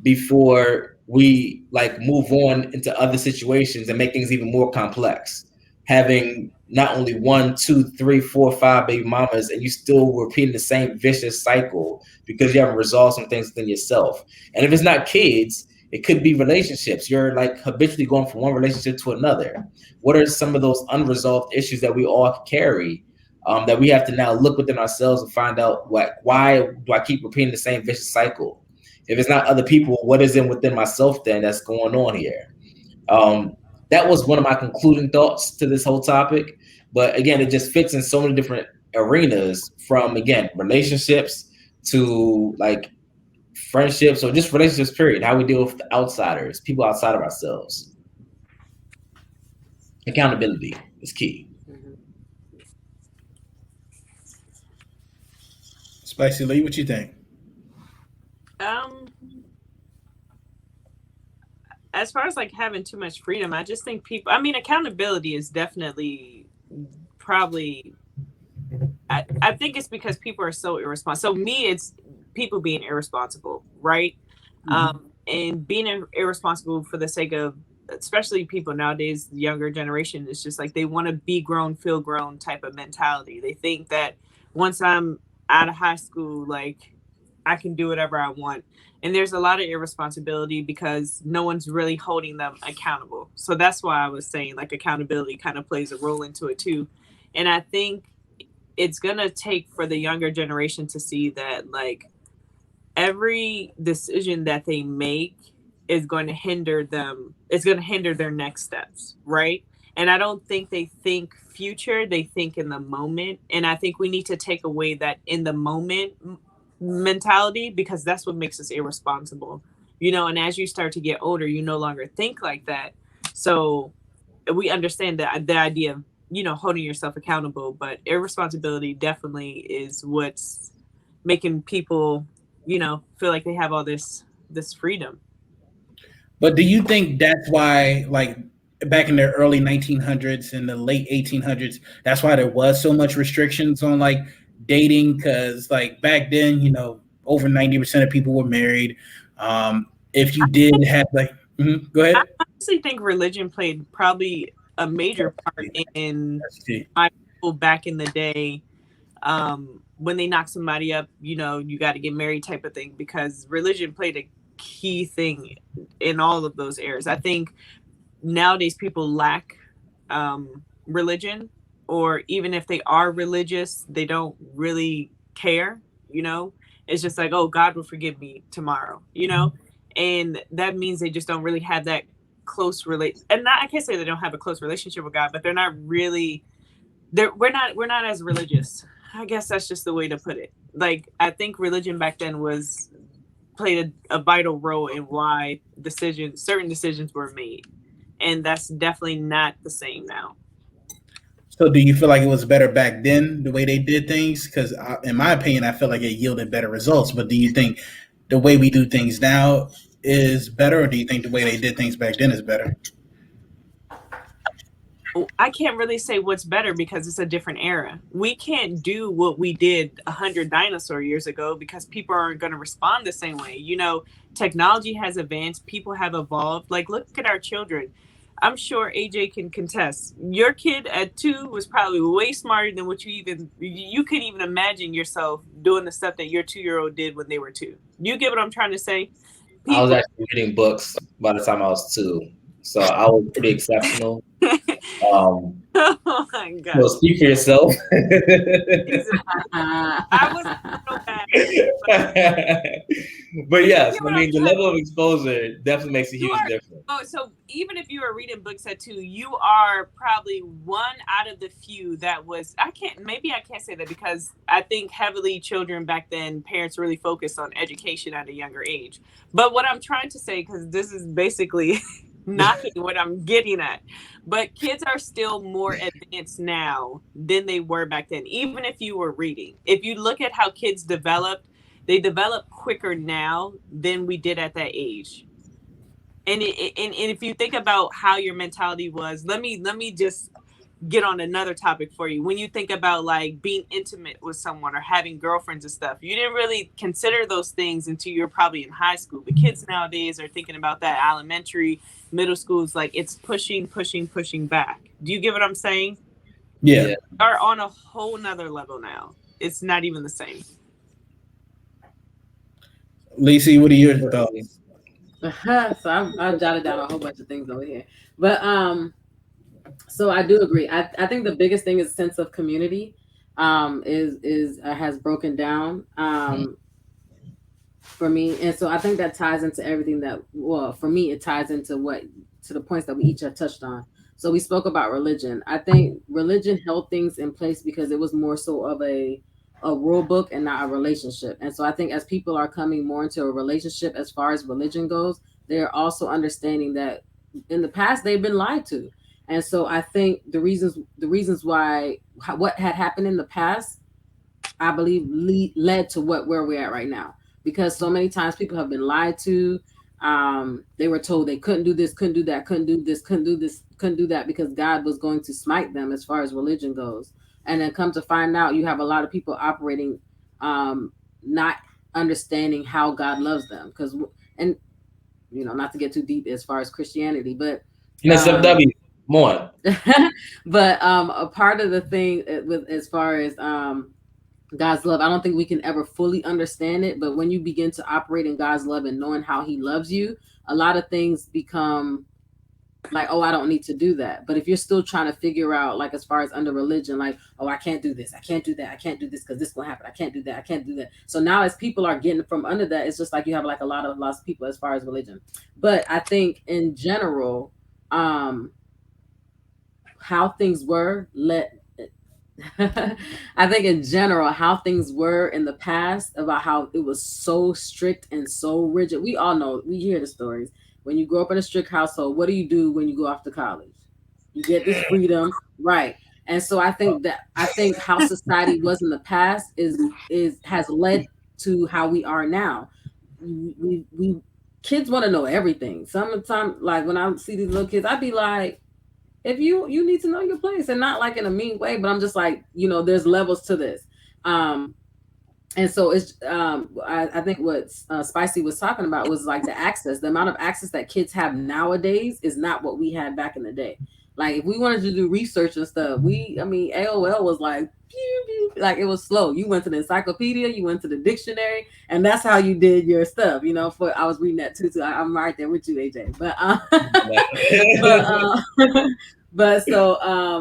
before we move on into other situations and make things even more complex? Having not only 1, 2, 3, 4, 5 baby mamas, and you still repeating the same vicious cycle because you haven't resolved some things within yourself. And if it's not kids, it could be relationships. You're habitually going from one relationship to another. What are some of those unresolved issues that we all carry that we have to now look within ourselves and find out why do I keep repeating the same vicious cycle? If it's not other people, what is it within myself then that's going on here? That was one of my concluding thoughts to this whole topic. But again, it just fits in so many different arenas, from, again, relationships to friendships, or just relationships, period. How we deal with the outsiders, people outside of ourselves. Accountability is key. Spicy Lee, what you think? As far as like having too much freedom, I just think people, I mean, accountability is definitely probably, I think it's because people are so irresponsible. So me, it's people being irresponsible, right? And being irresponsible for the sake of, especially people nowadays, the younger generation, it's just like they want to be grown, feel grown type of mentality. They think that once I'm out of high school, like I can do whatever I want. And there's a lot of irresponsibility because no one's really holding them accountable. So that's why I was saying like accountability kind of plays a role into it too. And I think it's going to take for the younger generation to see that like every decision that they make is going to hinder them. It's going to hinder their next steps. Right. And I don't think they think future, they think in the moment. And I think we need to take away that in the moment mentality, because that's what makes us irresponsible, you know. And as you start to get older, you no longer think like that. So we understand that the idea of, you know, holding yourself accountable, but irresponsibility definitely is what's making people, you know, feel like they have all this freedom. But do you think that's why, like back in the early 1900s and the late 1800s, that's why there was so much restrictions on like dating? Because like back then, you know, over 90% of people were married. If you did have like, go ahead. I honestly think religion played probably a major part in my people back in the day, when they knock somebody up, you know, you got to get married type of thing, because religion played a key thing in all of those eras. I think nowadays people lack religion, or even if they are religious, they don't really care, you know. It's just like, oh, God will forgive me tomorrow, you know. And that means they just don't really have that close I can't say they don't have a close relationship with God, but they're not really we're not as religious. I guess that's just the way to put it. Like, I think religion back then played a vital role in why certain decisions were made. And that's definitely not the same now. So do you feel like it was better back then, the way they did things? Because in my opinion, I feel like it yielded better results. But do you think the way we do things now is better, or do you think the way they did things back then is better? I can't really say what's better because it's a different era. We can't do what we did 100 dinosaur years ago because people aren't going to respond the same way. You know, technology has advanced. People have evolved. Like, look at our children. I'm sure AJ can contest. Your kid at 2 was probably way smarter than what you couldn't even imagine yourself doing the stuff that your 2-year-old did when they were 2. You get what I'm trying to say? I was actually reading books by the time I was 2, so I was pretty exceptional. Oh my God! Well, speak for yourself. I was so bad. But yes, I mean, the level of exposure definitely makes a huge difference. Oh, so even if you were reading books at 2, you are probably one out of the few that was. I can't say that because I think heavily children back then, parents really focused on education at a younger age. But what I'm trying to say, because this is basically knocking what I'm getting at, but kids are still more advanced now than they were back then. Even if you were reading, if you look at how kids developed, they develop quicker now than we did at that age. And if you think about how your mentality was, let me just get on another topic for you. When you think about like being intimate with someone or having girlfriends and stuff, you didn't really consider those things until you're probably in high school. But kids nowadays are thinking about that elementary, middle schools, like it's pushing back. Do you get what I'm saying? Yeah. Are on a whole nother level now. It's not even the same. Lacey, what are your thoughts? So I jotted down a whole bunch of things over here, but so I do agree. I think the biggest thing is sense of community has broken down for me, and so I think that ties into everything that. Well, for me, it ties into the points that we each have touched on. So we spoke about religion. I think religion held things in place because it was more so of a a rule book and not a relationship. And so I think as people are coming more into a relationship as far as religion goes, they're also understanding that in the past they've been lied to. And so I think the reasons why what had happened in the past, I believe led to where we're at right now, because so many times people have been lied to. They were told they couldn't do this, couldn't do that, couldn't do this, couldn't do this, couldn't do that, because God was going to smite them as far as religion goes. And then come to find out, you have a lot of people operating, not understanding how God loves them. And not to get too deep as far as Christianity, but NSFW, more. but a part of the thing with as far as God's love, I don't think we can ever fully understand it. But when you begin to operate in God's love and knowing how He loves you, a lot of things become like, oh, I don't need to do that. But if you're still trying to figure out, like as far as under religion, like, oh, I can't do this, I can't do that, I can't do this because this will happen, I can't do that, I can't do that. So now as people are getting from under that, it's just like you have like a lot of lost people as far as religion. But I think in general, how things were I think in general, how things were in the past, about how it was so strict and so rigid. We all know, we hear the stories. When you grow up in a strict household, what do you do when you go off to college? You get this freedom, right? And so I think how society was in the past has led to how we are now. We kids want to know everything. Sometimes, like when I see these little kids, I'd be like, if you need to know your place, and not like in a mean way, but I'm just like, there's levels to this. And so it's I think what Spicy was talking about was like the amount of access that kids have nowadays is not what we had back in the day. Like if we wanted to do research and stuff, AOL was like, pew, pew, like it was slow. You went to the encyclopedia, you went to the dictionary, and that's how you did your stuff. I was reading that too. So I'm right there with you, AJ. But so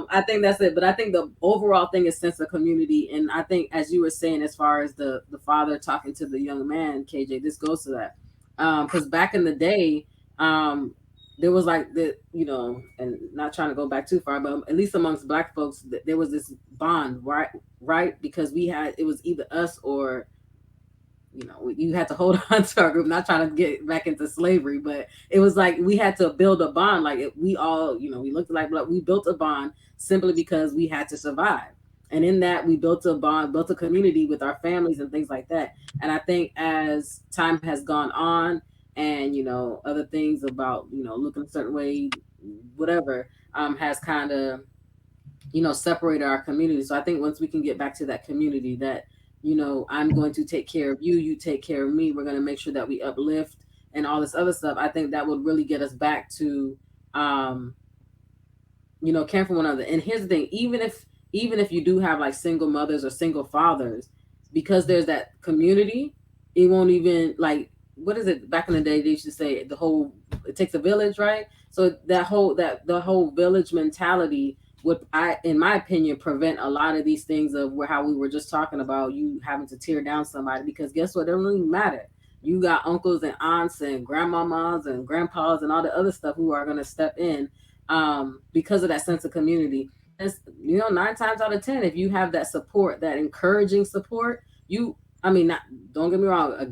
I think that's it. But I think the overall thing is sense of community. And I think, as you were saying, as far as the father talking to the young man, KJ, this goes to that. Because back in the day, there was like and not trying to go back too far, but at least amongst Black folks, there was this bond, right? Because it was either us or you had to hold on to our group. Not trying to get back into slavery, but it was like we had to build a bond. Like we all, we looked like blood. We built a bond simply because we had to survive. And in that, we built a bond, built a community with our families and things like that. And I think as time has gone on, and other things about looking a certain way, whatever, has kind of separated our community. So I think once we can get back to that community, that I'm going to take care of you, you take care of me, we're going to make sure that we uplift and all this other stuff, I think that would really get us back to caring for one another. And here's the thing, even if you do have like single mothers or single fathers, because there's that community, it won't even, like, what is it, back in the day they used to say it takes a village, right? So the whole village mentality would, in my opinion, prevent a lot of these things of how we were just talking about, you having to tear down somebody, because guess what, it doesn't even matter. You got uncles and aunts and grandmamas and grandpas and all the other stuff who are going to step in because of that sense of community. And 9 times out of 10, if you have that support, that encouraging support, don't get me wrong, a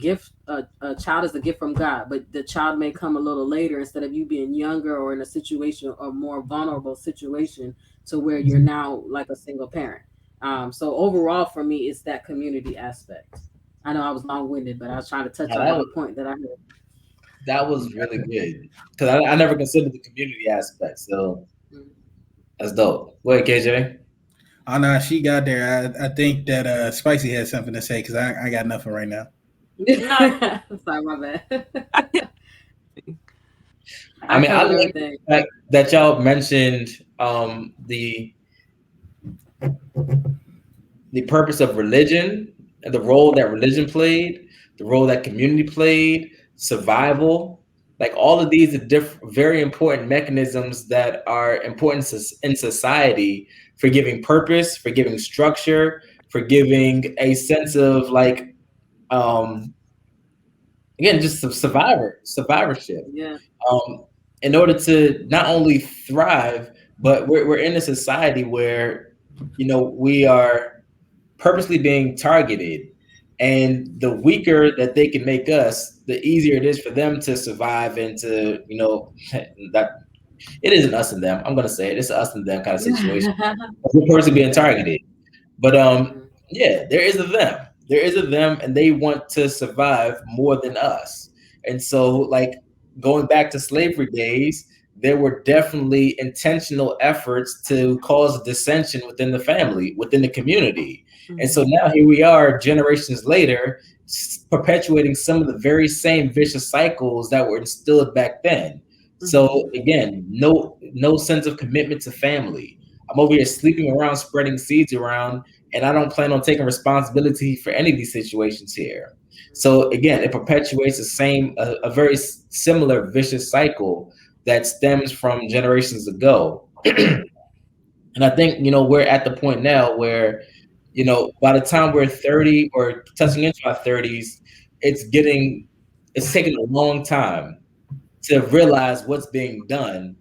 child is a gift from God, but the child may come a little later, instead of you being younger or in a situation, or more vulnerable situation, to where you're now like a single parent. So overall for me, it's that community aspect. I know I was long-winded, but I was trying to touch on the point that I heard. That was really good, because I never considered the community aspect. So that's dope. Go ahead, KJ. Oh no, she got there. I think that Spicy has something to say, because I got nothing right now. Sorry, my bad. I like the fact that y'all mentioned the purpose of religion and the role that religion played, the role that community played, survival. Like all of these are very important mechanisms that are important in society, for giving purpose, for giving structure, for giving a sense of like, again, just some survivorship. Yeah. In order to not only thrive, but we're in a society where, we are purposely being targeted. And the weaker that they can make us, the easier it is for them to survive and to, that it isn't us and them. I'm gonna say it. It's an us and them kind of situation. We're purposely being targeted. But yeah, there is a them. There is a them, and they want to survive more than us. And so, like, going back to slavery days, there were definitely intentional efforts to cause dissension within the family, within the community. And so now here we are, generations later, perpetuating some of the very same vicious cycles that were instilled back then. So again, no sense of commitment to family. I'm over here sleeping around, spreading seeds around, and I don't plan on taking responsibility for any of these situations here. So again, it perpetuates the same, a very similar vicious cycle that stems from generations ago. And I think, we're at the point now where, by the time we're 30 or touching into our 30s, it's taking a long time to realize what's being done,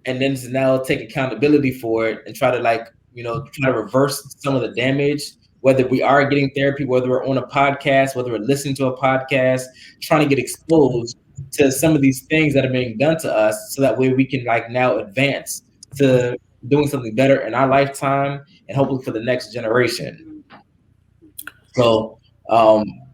and then to now take accountability for it and try to try to reverse some of the damage, whether we are getting therapy, whether we're on a podcast, whether we're listening to a podcast, trying to get exposed to some of these things that are being done to us, so that way we can now advance to doing something better in our lifetime and hopefully for the next generation. So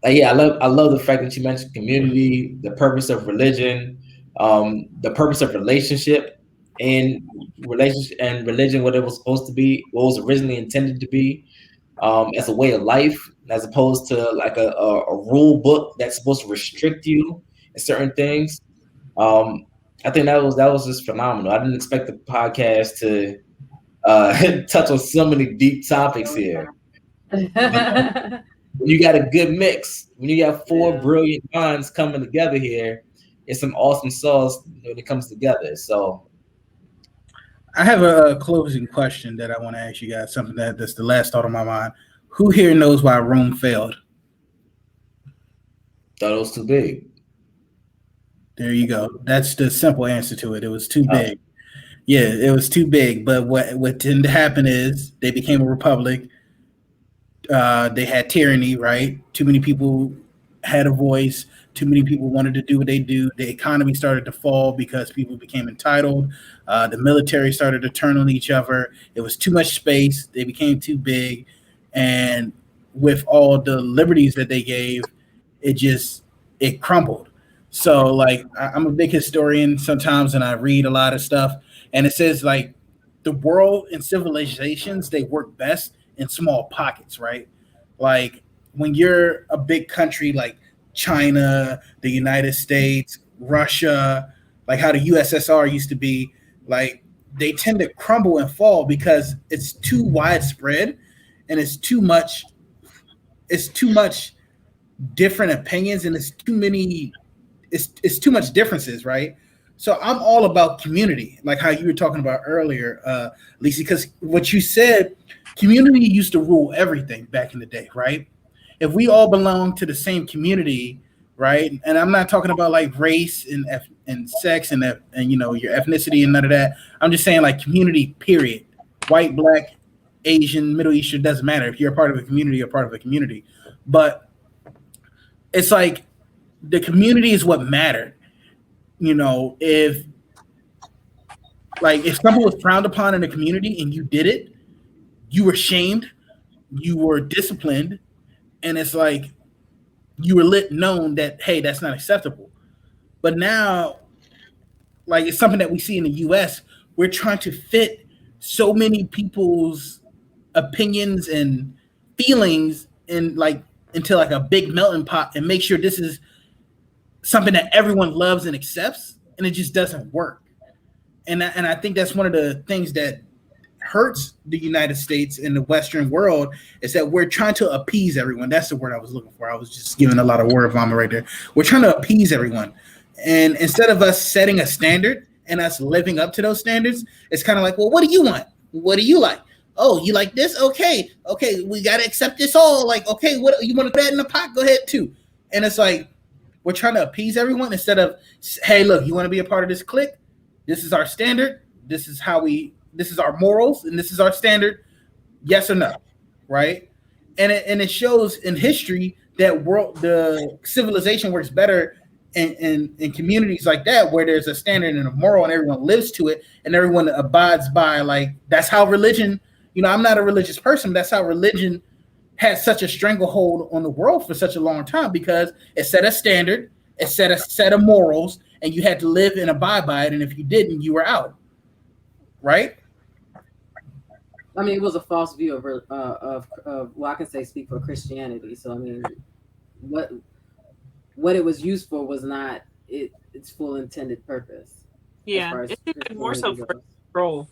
yeah, I love the fact that you mentioned community, the purpose of religion, the purpose of relationship and religion, what it was supposed to be, what was originally intended to be, as a way of life, as opposed to like a rule book that's supposed to restrict you in certain things. I think that was just phenomenal. I didn't expect the podcast to touch on so many deep topics here. When you got a good mix, when you got four brilliant minds coming together here, it's some awesome sauce when it comes together. So I have a closing question that I want to ask you guys, something that's the last thought on my mind. Who here knows why Rome failed? Thought it was too big. There you go. That's the simple answer to it. It was too big. Yeah, it was too big. But what tended to happen is they became a republic. They had tyranny, right? Too many people had a voice. Too many people wanted to do what they do. The economy started to fall because people became entitled. The military started to turn on each other. It was too much space. They became too big. And with all the liberties that they gave, it crumbled. So, like, I'm a big historian sometimes, and I read a lot of stuff. And it says, like, the world and civilizations, they work best in small pockets, right? Like, when you're a big country like China, the United States, Russia, like how the USSR used to be, like, they tend to crumble and fall because it's too widespread and it's too much different opinions, and it's too much differences, right? So I'm all about community, like how you were talking about earlier, Lisa, because what you said, community used to rule everything back in the day, right? If we all belong to the same community, right? And I'm not talking about like race and sex and your ethnicity and none of that. I'm just saying like community, period. White, black, Asian, Middle Eastern, doesn't matter. If you're a part of a community, you're part of a community. But it's like the community is what mattered. If something was frowned upon in the community and you did it, you were shamed, you were disciplined, and it's like you were known that, hey, that's not acceptable. But now, like, it's something that we see in the US, we're trying to fit so many people's opinions and feelings into like a big melting pot and make sure this is something that everyone loves and accepts, and it just doesn't work. And I think that's one of the things that hurts the United States and the Western world, is that we're trying to appease everyone. That's the word I was looking for. I was just giving a lot of word vomit right there. We're trying to appease everyone. And instead of us setting a standard and us living up to those standards, it's kind of like, well, what do you want? What do you like? Oh, you like this? Okay, we got to accept this all. Like, okay, what you want to put that in the pot? Go ahead too. And it's like, we're trying to appease everyone instead of, hey, look, you want to be a part of this clique? This is our standard. This is our morals, and this is our standard. Yes or no, right? and it shows in history that the civilization works better in communities like that where there's a standard and a moral and everyone lives to it and everyone abides by, like, that's how religion, I'm not a religious person, but that's how religion had such a stranglehold on the world for such a long time, because it set a standard, it set a set of morals, and you had to live and abide by it, and if you didn't, you were out, right? I mean, it was a false view of well, I can say speak for Christianity. So I mean, what it was used for was not its full intended purpose. Yeah, it's more so for control.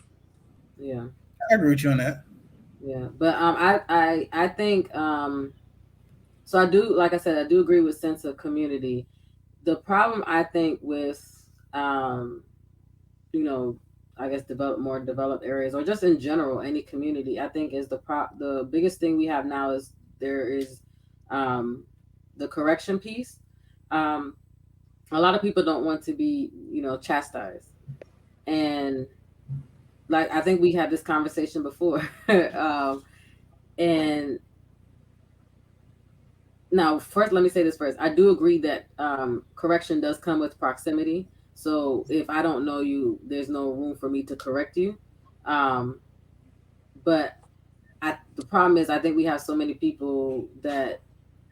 Yeah, I agree with you on that. Yeah, but I think so I do, like I said, I do agree with sense of community. The problem I think with I guess more developed areas, or just in general any community, I think is the biggest thing we have now is there is the correction piece. A lot of people don't want to be chastised, and like I think we had this conversation before. And now, first, let me say this first. I do agree that correction does come with proximity. So if I don't know you, there's no room for me to correct you. But the problem is, I think we have so many people that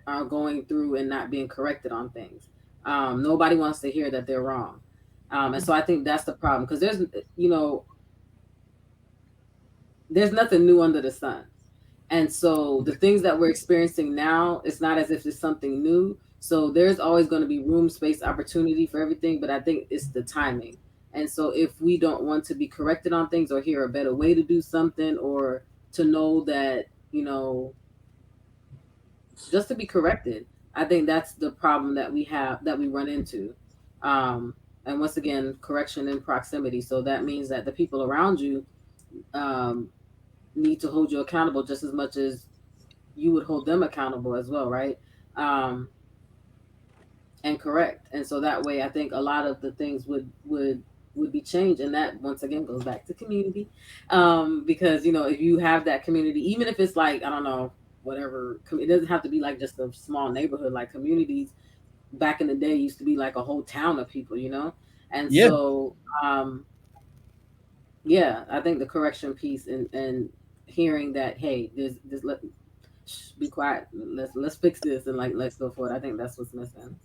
are going through and not being corrected on things. Nobody wants to hear that they're wrong. And so I think that's the problem, because there's nothing new under the sun. And so the things that we're experiencing now, it's not as if it's something new. So there's always going to be room, space, opportunity for everything. But I think it's the timing. And so if we don't want to be corrected on things or hear a better way to do something, or to know that, just to be corrected, I think that's the problem that we run into. And once again, correction in proximity. So that means that the people around you need to hold you accountable just as much as you would hold them accountable as well, right? And correct. And so that way, I think a lot of the things would be changed, and that once again goes back to community, because if you have that community, even if it's like, I don't know, whatever, it doesn't have to be like just a small neighborhood. Like communities back in the day used to be like a whole town of people, and Yeah. So yeah, I think the correction piece and hearing that, hey, there's be quiet, let's fix this, and like let's go for it. I think that's what's missing.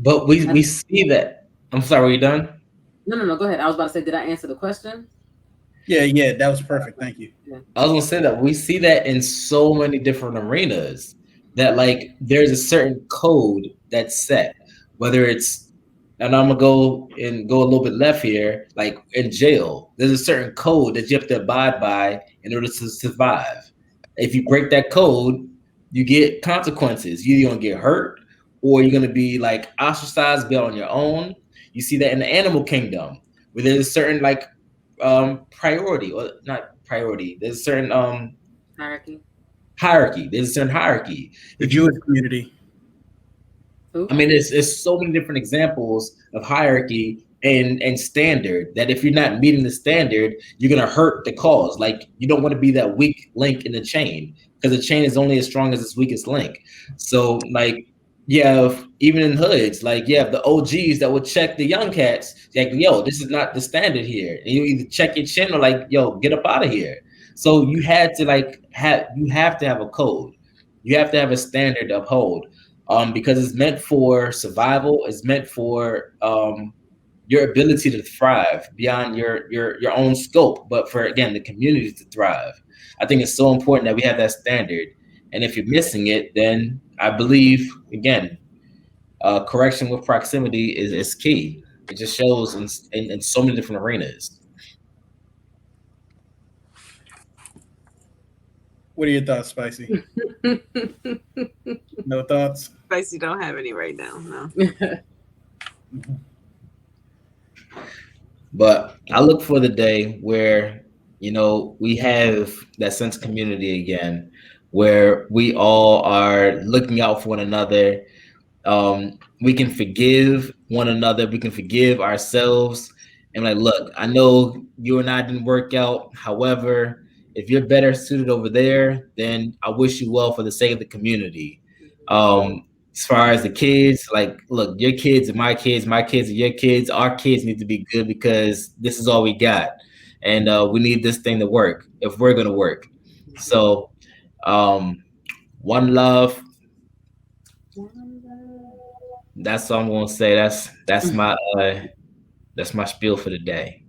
But we see that. I'm sorry, are you done? No, go ahead. I was about to say, did I answer the question? Yeah, that was perfect. Thank you. Yeah. I was gonna say that we see that in so many different arenas, that like there's a certain code that's set, whether it's, and I'm gonna go a little bit left here, like in jail, there's a certain code that you have to abide by in order to survive. If you break that code, you get consequences. You're either gonna get hurt, or you're gonna be like ostracized, be on your own. You see that in the animal kingdom, where there's a certain like priority, or not priority. There's a certain hierarchy. There's a certain hierarchy. The Jewish community. I mean, there's so many different examples of hierarchy and standard, that if you're not meeting the standard, you're gonna hurt the cause. Like, you don't want to be that weak link in the chain, because the chain is only as strong as its weakest link. So like, even in hoods, like you have the OGs that would check the young cats, like, yo, this is not the standard here. And you either check your chin or like, yo, get up out of here. So you had to you have to have a code. You have to have a standard to uphold. Because it's meant for survival. It's meant for your ability to thrive beyond your own scope, but for, again, the community to thrive. I think it's so important that we have that standard. And if you're missing it, then I believe, again, correction with proximity is key. It just shows in so many different arenas. What are your thoughts, Spicy? No thoughts? Spicy don't have any right now. No. But I look for the day where, we have that sense of community again, where we all are looking out for one another. We can forgive one another. We can forgive ourselves. And like, look, I know you and I didn't work out. However, if you're better suited over there, then I wish you well for the sake of the community. As far as the kids, like, look, your kids are my kids are your kids. Our kids need to be good because this is all we got, and we need this thing to work if we're gonna work. So, one love. That's all I'm gonna say. That's my spiel for the day.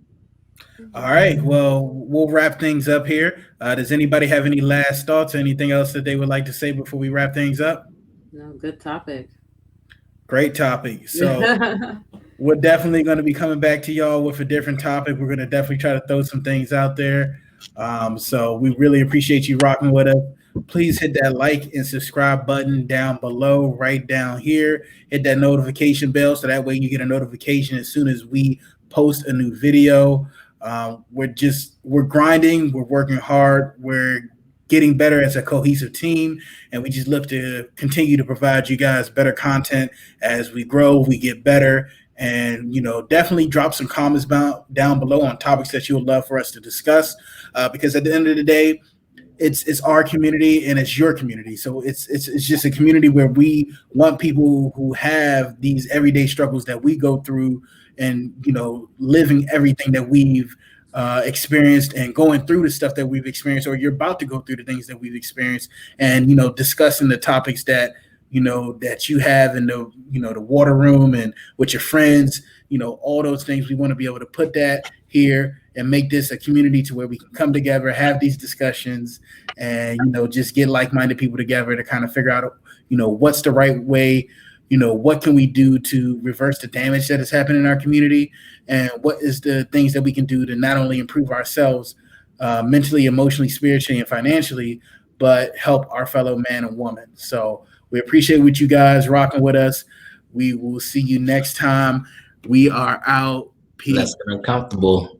All right. Well, we'll wrap things up here. Does anybody have any last thoughts or anything else that they would like to say before we wrap things up? No, good topic. Great topic. So we're definitely going to be coming back to y'all with a different topic. We're going to definitely try to throw some things out there. So we really appreciate you rocking with us. Please hit that like and subscribe button down below, right down here. Hit that notification bell so that way you get a notification as soon as we post a new video. We're grinding, we're working hard, we're getting better as a cohesive team, and we just look to continue to provide you guys better content as we grow, we get better, and definitely drop some comments down below on topics that you would love for us to discuss, because at the end of the day, it's our community and it's your community. So it's just a community where we want people who have these everyday struggles that we go through, and living everything that we've experienced and going through the stuff that we've experienced, or you're about to go through the things that we've experienced, and discussing the topics that that you have in the the water room and with your friends, all those things. We want to be able to put that here and make this a community to where we can come together, have these discussions, and just get like-minded people together to kind of figure out what's the right way. What can we do to reverse the damage that has happened in our community, and what is the things that we can do to not only improve ourselves mentally, emotionally, spiritually, and financially, but help our fellow man and woman. So we appreciate what you guys rocking with us. We will see you next time. We are out. Peace. Less than uncomfortable.